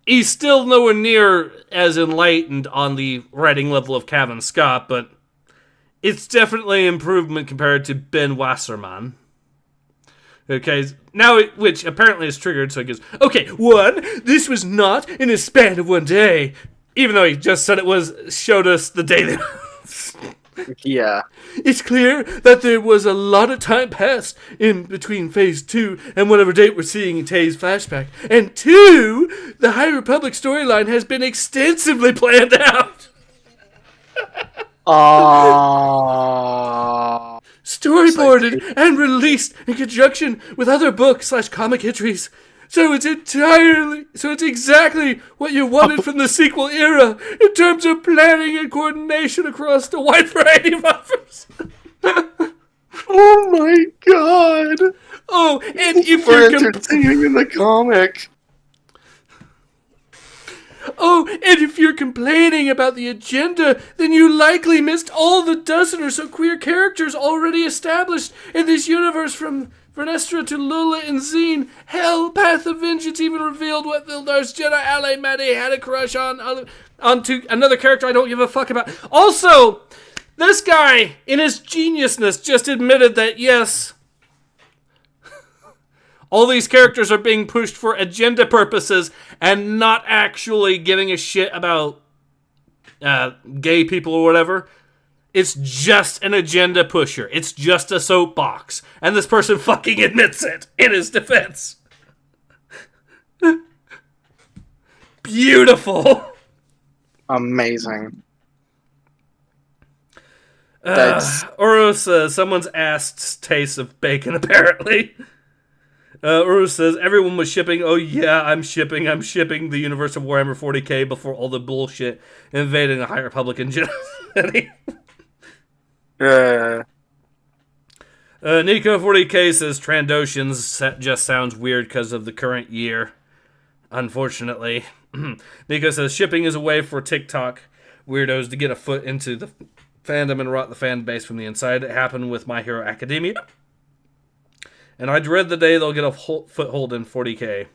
He's still nowhere near as enlightened on the writing level of Kevin Scott, but it's definitely an improvement compared to Ben Wasserman. Okay, now which apparently is triggered, so he goes, okay, 1, this was not in a span of one day. Even though he just said showed us the day that... Yeah. It's clear that there was a lot of time passed in between Phase 2 and whatever date we're seeing in Tay's flashback. And 2, the High Republic storyline has been extensively planned out. Storyboarded and released in conjunction with other book/comic entries. So it's exactly what you wanted from the sequel era in terms of planning and coordination across the wide variety of offers. Oh my god! Oh, and if We're you're entertaining in the comic. complaining about the agenda, then you likely missed all the dozen or so queer characters already established in this universe, from Vernestra to Lula and Zine. Hell, Path of Vengeance even revealed what Vildar's Jedi ally Maddie had a crush onto another character I don't give a fuck about. Also, this guy, in his geniusness, just admitted that, yes, all these characters are being pushed for agenda purposes and not actually giving a shit about gay people or whatever. It's just an agenda pusher. It's just a soapbox. And this person fucking admits it in his defense. Beautiful. Amazing. Uru says, someone's asked taste of bacon, apparently. Uru says, everyone was shipping, oh yeah, I'm shipping the universe of Warhammer 40k before all the bullshit invading the High Republic and Jedi. Nico 40k says, Trandoshans just sounds weird because of the current year. Unfortunately. Nico says, shipping is a way for TikTok weirdos to get a foot into the fandom and rot the fan base from the inside. It happened with My Hero Academia. And I dread the day they'll get a foothold in 40k.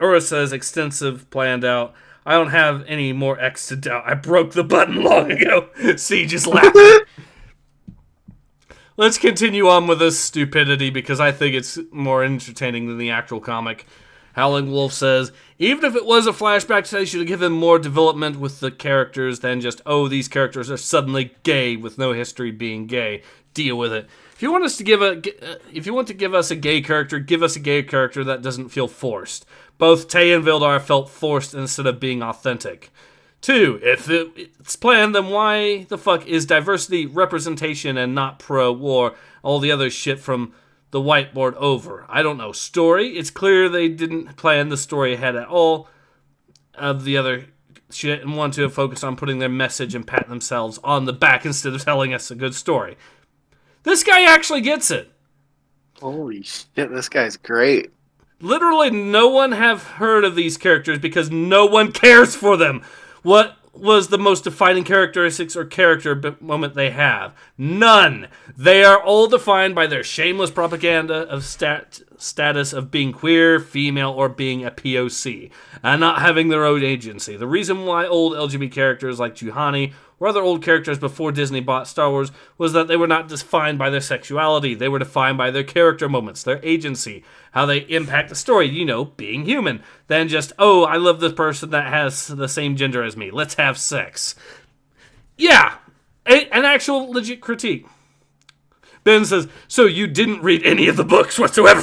Ura says, extensive, planned out. I don't have any more X to doubt. I broke the button long ago. See, just laughing. Let's continue on with this stupidity because I think it's more entertaining than the actual comic. Howling Wolf says, even if it was a flashback, they should have given more development with the characters than just, oh, these characters are suddenly gay with no history being gay. Deal with it. If you want to give us a gay character, give us a gay character that doesn't feel forced. Both Tay and Vildar felt forced instead of being authentic. 2, if it's planned, then why the fuck is diversity representation and not pro-war all the other shit from the whiteboard over? I don't know. Story? It's clear they didn't plan the story ahead at all of the other shit and want to focus on putting their message and pat themselves on the back instead of telling us a good story. This guy actually gets it. Holy shit, this guy's great. Literally no one have heard of these characters because no one cares for them. What was the most defining characteristics or character moment they have? None. They are all defined by their shameless propaganda of status of being queer, female, or being a POC, and not having their own agency. The reason why old LGBT characters like Juhani or other old characters before Disney bought Star Wars was that they were not defined by their sexuality. They were defined by their character moments, their agency, how they impact the story, being human. Than just, oh, I love this person that has the same gender as me. Let's have sex. Yeah, an actual legit critique. Ben says, so you didn't read any of the books whatsoever.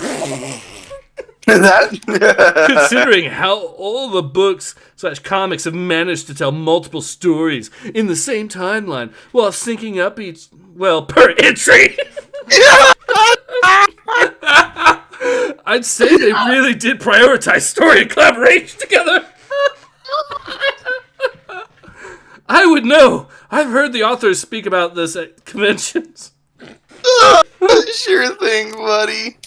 Considering how all the books/comics have managed to tell multiple stories in the same timeline while syncing up each, per entry. I'd say they really did prioritize story and collaboration together. I would know. I've heard the authors speak about this at conventions. Sure thing, buddy.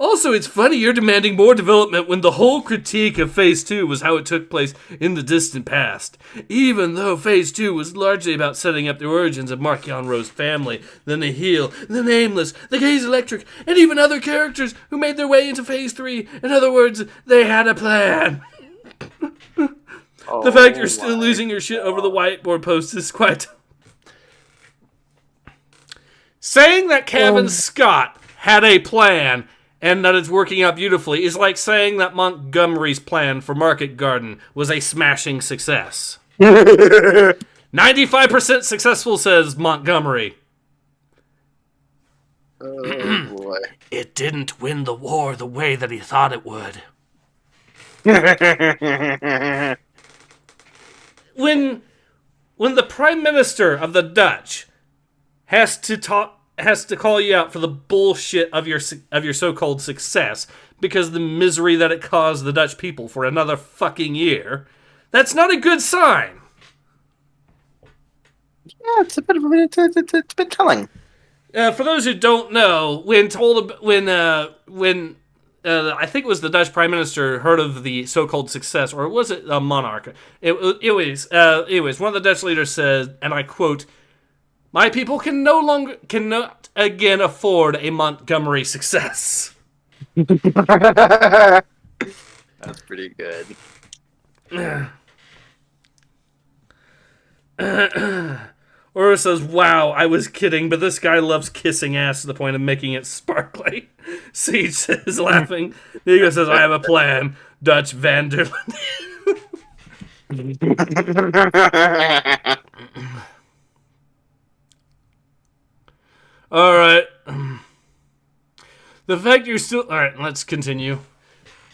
Also, it's funny you're demanding more development when the whole critique of Phase 2 was how it took place in the distant past. Even though Phase 2 was largely about setting up the origins of Markion Ro's family, the Nihil, the Nameless, the Gaze Electric, and even other characters who made their way into Phase 3. In other words, they had a plan. The fact you're still losing your shit over the whiteboard post is quite... Saying that Kevin Scott had a plan and that it's working out beautifully is like saying that Montgomery's plan for Market Garden was a smashing success. 95% successful, says Montgomery. Oh, boy. It didn't win the war the way that he thought it would. When the Prime Minister of the Dutch has to call you out for the bullshit of your so-called success because of the misery that it caused the Dutch people for another fucking year, that's not a good sign. Yeah, it's a bit of it's been telling. For those who don't know, when I think it was the Dutch Prime Minister heard of the so-called success, or was it a monarch? Anyways, one of the Dutch leaders said, and I quote, "My people cannot again afford a Montgomery success." That's pretty good. Or it says, "Wow, I was kidding, but this guy loves kissing ass to the point of making it sparkly." Siege says, laughing. Nico says, "I have a plan." Dutch Vanderland. Alright. The fact you're still... Alright, let's continue.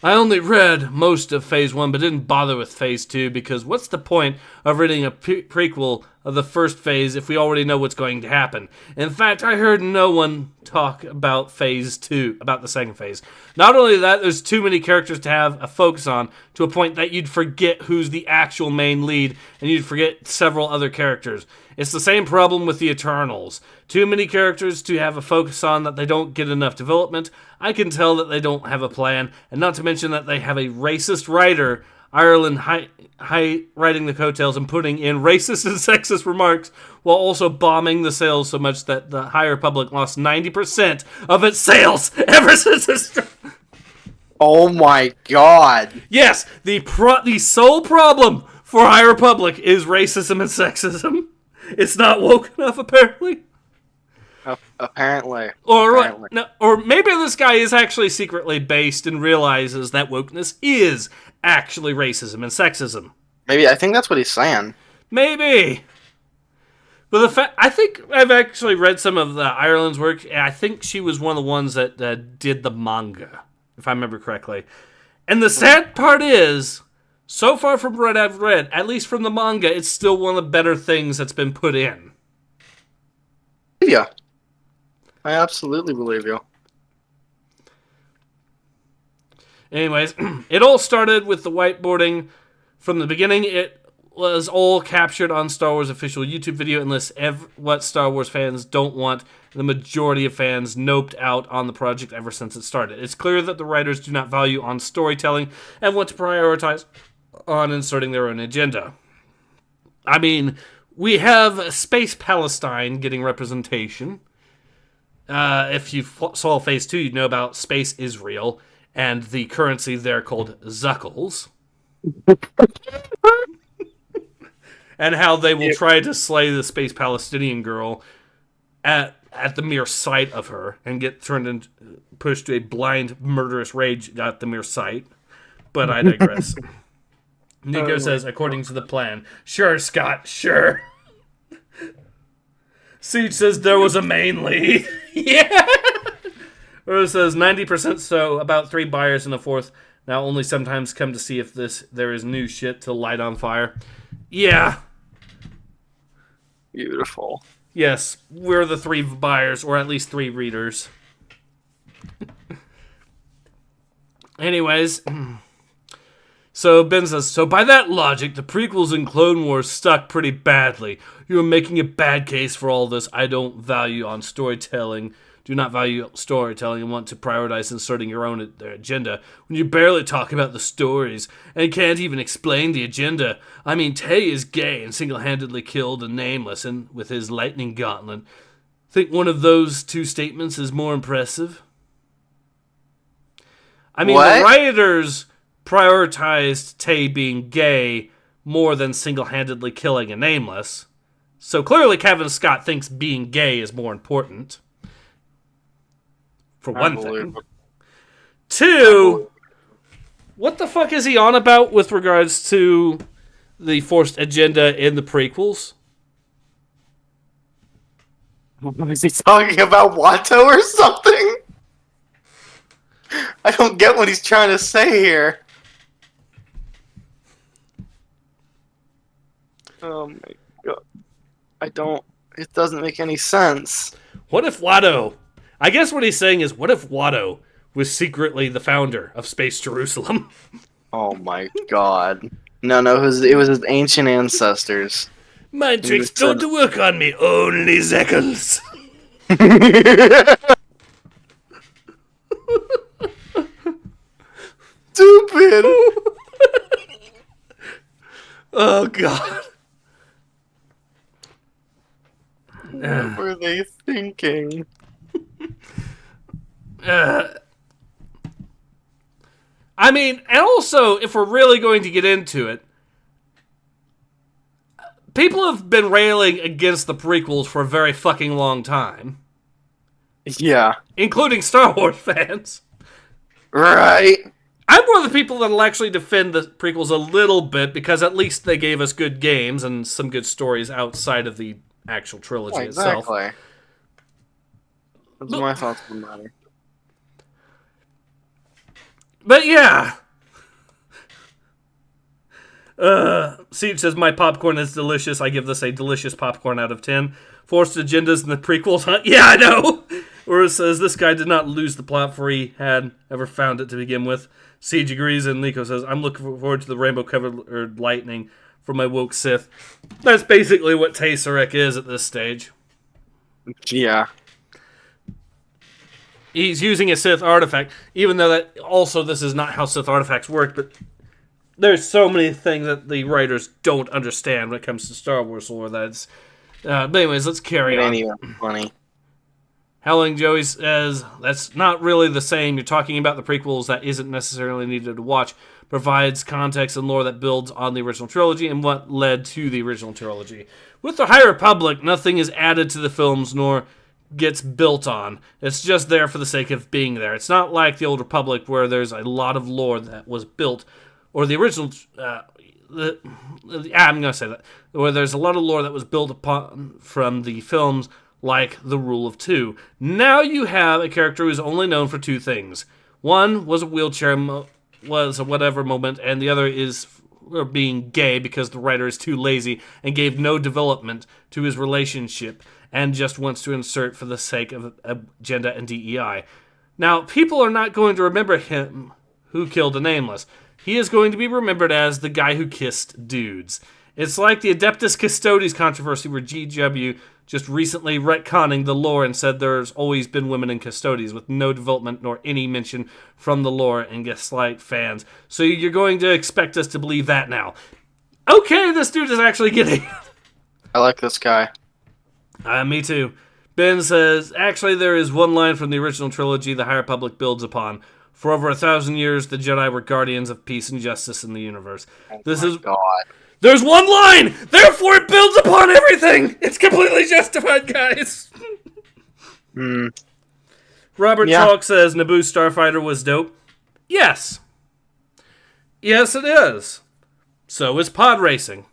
I only read most of Phase 1, but didn't bother with Phase 2, because what's the point of reading a prequel of the first phase if we already know what's going to happen? In fact, I heard no one talk about Phase 2, about the second phase. Not only that, there's too many characters to have a focus on, to a point that you'd forget who's the actual main lead, and you'd forget several other characters. It's the same problem with the Eternals. Too many characters to have a focus on that they don't get enough development. I can tell that they don't have a plan, and not to mention that they have a racist writer, Ireland writing the coattails and putting in racist and sexist remarks while also bombing the sales so much that the High Republic lost 90% of its sales ever since its... Oh my god. Yes, the sole problem for High Republic is racism and sexism. It's not woke enough, apparently. Apparently. Or maybe this guy is actually secretly based and realizes that wokeness is actually racism and sexism. Maybe, I think that's what he's saying. Maybe. But I think I've actually read some of Ireland's work, and I think she was one of the ones that did the manga, if I remember correctly. And the sad part is, so far from what I've read, at least from the manga, it's still one of the better things that's been put in. Yeah. I absolutely believe you. Anyways, it all started with the whiteboarding. From the beginning, it was all captured on Star Wars official YouTube video, unless what Star Wars fans don't want. The majority of fans noped out on the project ever since it started. It's clear that the writers do not value on storytelling and want to prioritize on inserting their own agenda. I mean, we have Space Palestine getting representation. If you saw Phase 2, you'd know about Space Israel and the currency there called Zuckles. And how they will try to slay the Space Palestinian girl at the mere sight of her and get turned and pushed to a blind, murderous rage at the mere sight. But I digress. Nico says, according to the plan. Sure, Scott, sure. Siege says there was a main lead. Yeah! Or it says 90% so, about 3 buyers in the fourth. Now only sometimes come to see if there is new shit to light on fire. Yeah. Beautiful. Yes, we're the 3 buyers, or at least 3 readers. Anyways, so Ben says, so by that logic, the prequels in Clone Wars stuck pretty badly. You are making a bad case for all this I don't value on storytelling. do not value storytelling and want to prioritize inserting your own their agenda when you barely talk about the stories and can't even explain the agenda. I mean, Tay is gay and single-handedly killed a nameless and with his lightning gauntlet. Think one of those two statements is more impressive? I mean, What? the writers prioritized Tay being gay more than single-handedly killing a nameless. So clearly Kevin Scott thinks being gay is more important. For one thing. Two, what the fuck is he on about with regards to the forced agenda in the prequels? Is he talking about Watto or something? I don't get what he's trying to say here. Oh my god. It doesn't make any sense. What if Watto... I guess what he's saying is, what if Watto was secretly the founder of Space Jerusalem? Oh my god. No, it was his ancient ancestors. My tricks don't work on me, only Zeckles. Stupid! Oh god. What were they thinking? I mean, and also, if we're really going to get into it, people have been railing against the prequels for a very fucking long time. Yeah. Including Star Wars fans. Right. I'm one of the people that'll actually defend the prequels a little bit, because at least they gave us good games and some good stories outside of the actual trilogy itself. Exactly. That's my thoughts on the matter. But yeah. Siege says, my popcorn is delicious. I give this a delicious popcorn out of 10. Forced agendas in the prequels, huh? Yeah, I know! Or it says, this guy did not lose the plot for he had ever found it to begin with. Siege agrees, and Nico says, I'm looking forward to the rainbow-covered lightning from my woke Sith. That's basically what Tesseract is at this stage. Yeah. He's using a Sith artifact, even though that also this is not how Sith artifacts work, but there's so many things that the writers don't understand when it comes to Star Wars lore that's... but anyways, let's carry on. It ain't even funny. Howling Joey says, that's not really the same. You're talking about the prequels that isn't necessarily needed to watch. Provides context and lore that builds on the original trilogy and what led to the original trilogy. With the High Republic, nothing is added to the films nor gets built on. It's just there for the sake of being there. It's not like the Old Republic where there's a lot of lore that was built, or the original... I'm going to say that. Where there's a lot of lore that was built upon from the films, like the Rule of Two. Now you have a character who's only known for two things. One was a wheelchair, was a whatever moment, and the other is being gay because the writer is too lazy and gave no development to his relationship and just wants to insert for the sake of agenda and DEI. Now, people are not going to remember him who killed a nameless. He is going to be remembered as the guy who kissed dudes. It's like the Adeptus Custodes controversy where GW just recently retconning the lore and said there's always been women in Custodes with no development nor any mention from the lore and gaslight fans. So you're going to expect us to believe that now. Okay, this dude is actually getting it. I like this guy. Me too. Ben says, actually there is one line from the original trilogy the High Republic builds upon. For over 1,000 years, the Jedi were guardians of peace and justice in the universe. God. There's one line! Therefore it builds upon everything! It's completely justified, guys! Robert Chalk says Naboo Starfighter was dope. Yes. Yes, it is. So is pod racing.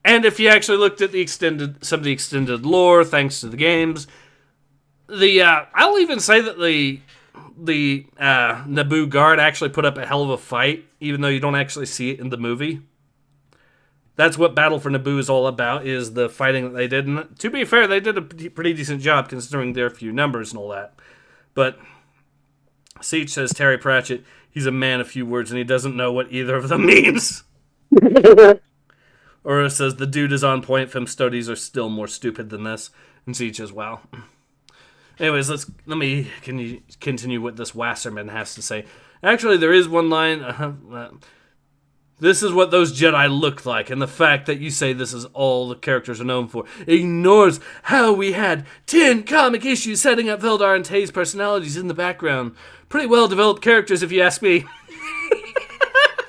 And if you actually looked at some of the extended lore, thanks to the games, I'll even say that the Naboo Guard actually put up a hell of a fight, even though you don't actually see it in the movie. That's what Battle for Naboo is all about, is the fighting that they did. And to be fair, they did a pretty decent job considering their few numbers and all that. But Siege says Terry Pratchett, he's a man of few words and he doesn't know what either of them means. Or it says the dude is on point, film studies are still more stupid than this. And Siege says, wow. Anyways, let me continue what this Wasserman has to say. Actually, there is one line. This is what those Jedi look like, and the fact that you say this is all the characters are known for ignores how we had 10 comic issues setting up Veldar and Tay's personalities in the background. Pretty well developed characters, if you ask me.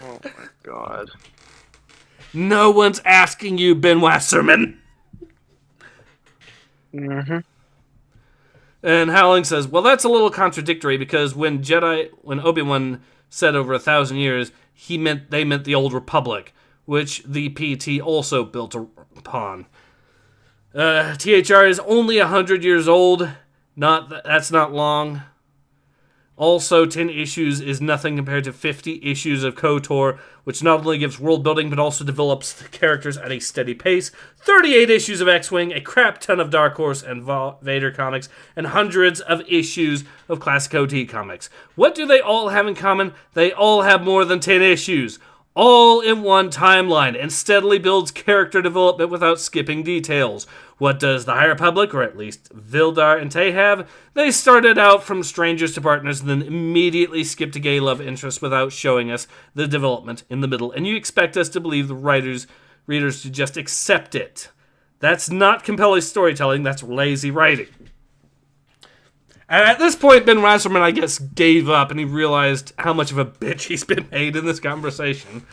Oh my god. No one's asking you, Ben Wasserman. Mm-hmm. And Howling says, well, that's a little contradictory because when Obi-Wan said over 1,000 years, they meant the Old Republic, which the PT also built upon. THR is only 100 years old. That's not long. Also, 10 issues is nothing compared to 50 issues of KOTOR, which not only gives world building, but also develops the characters at a steady pace. 38 issues of X-Wing, a crap ton of Dark Horse and Vader comics, and hundreds of issues of classic OT comics. What do they all have in common? They all have more than 10 issues, all in one timeline, and steadily builds character development without skipping details. What does the High Republic, or at least Vildar and Tay, have? They started out from strangers to partners and then immediately skipped to gay love interest without showing us the development in the middle, and you expect us to believe the readers to just accept it. That's not compelling storytelling, that's lazy writing. And at this point, Ben Wasserman, I guess, gave up, and he realized how much of a bitch he's been made in this conversation.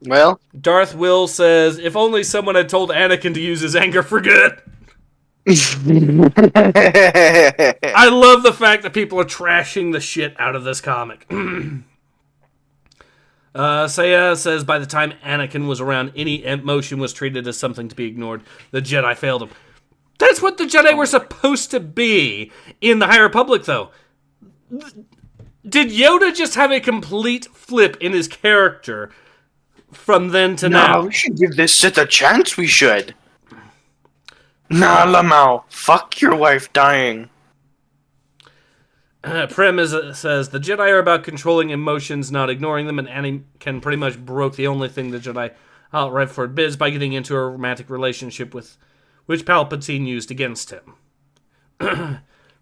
Well, Darth Will says, if only someone had told Anakin to use his anger for good. I love the fact that people are trashing the shit out of this comic. Saya says, by the time Anakin was around, any emotion was treated as something to be ignored. The Jedi failed him. That's what the Jedi were supposed to be in the High Republic, though. Did Yoda just have a complete flip in his character from then to now? we should give this shit a chance, we should. Nah, Lamau, fuck your wife dying. Prem says, the Jedi are about controlling emotions, not ignoring them, and Anakin pretty much broke the only thing the Jedi outright forbids by getting into a romantic relationship with which Palpatine used against him.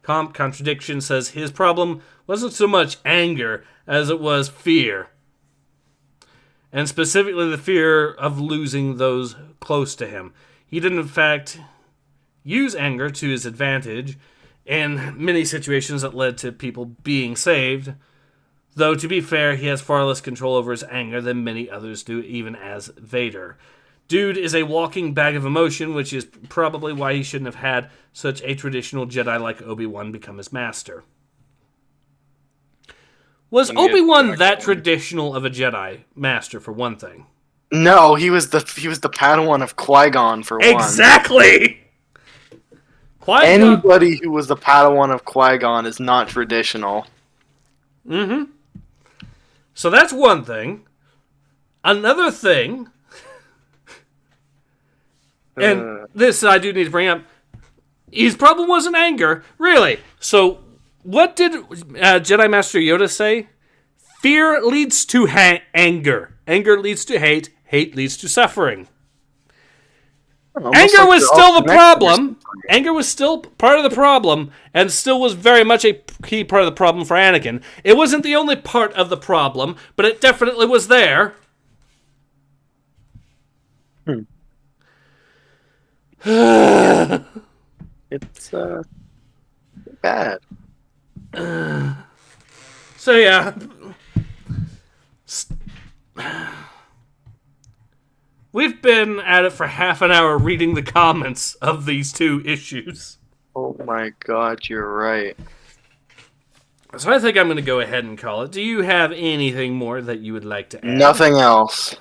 Contradiction says his problem wasn't so much anger as it was fear. And specifically the fear of losing those close to him. He did, in fact, use anger to his advantage in many situations that led to people being saved. Though, to be fair, he has far less control over his anger than many others do, even as Vader. Dude is a walking bag of emotion, which is probably why he shouldn't have had such a traditional Jedi like Obi-Wan become his master. Was Obi-Wan that traditional of a Jedi master, for one thing? No, he was the Padawan of Qui-Gon, for one. Exactly! Qui-Gon. Anybody who was the Padawan of Qui-Gon is not traditional. Mm-hmm. So that's one thing. Another thing... And this I do need to bring up. His problem wasn't anger. Really. So, what did Jedi Master Yoda say? Fear leads to anger. Anger leads to hate. Hate leads to suffering. Anger was still the problem. Anger was still part of the problem, and still was very much a key part of the problem for Anakin. It wasn't the only part of the problem, but it definitely was there. It's bad. So yeah, we've been at it for half an hour reading the comments of these two issues. Oh my god, you're right. So I think I'm going to go ahead and call it. Do you have anything more that you would like to add? Nothing else.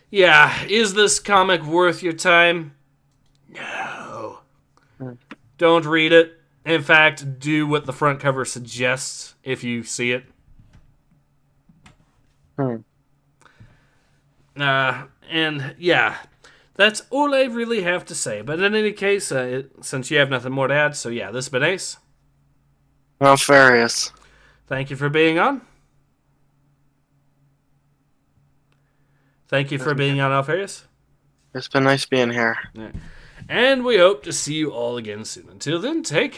Yeah, is this comic worth your time? No. Don't read it. In fact, do what the front cover suggests if you see it. And yeah, that's all I really have to say. But in any case, since you have nothing more to add, so yeah, this has been Ace. Alpharius. Thank you for being on. Thank you for being on, Alpharius. It's been nice being here. Yeah. And we hope to see you all again soon. Until then, take care.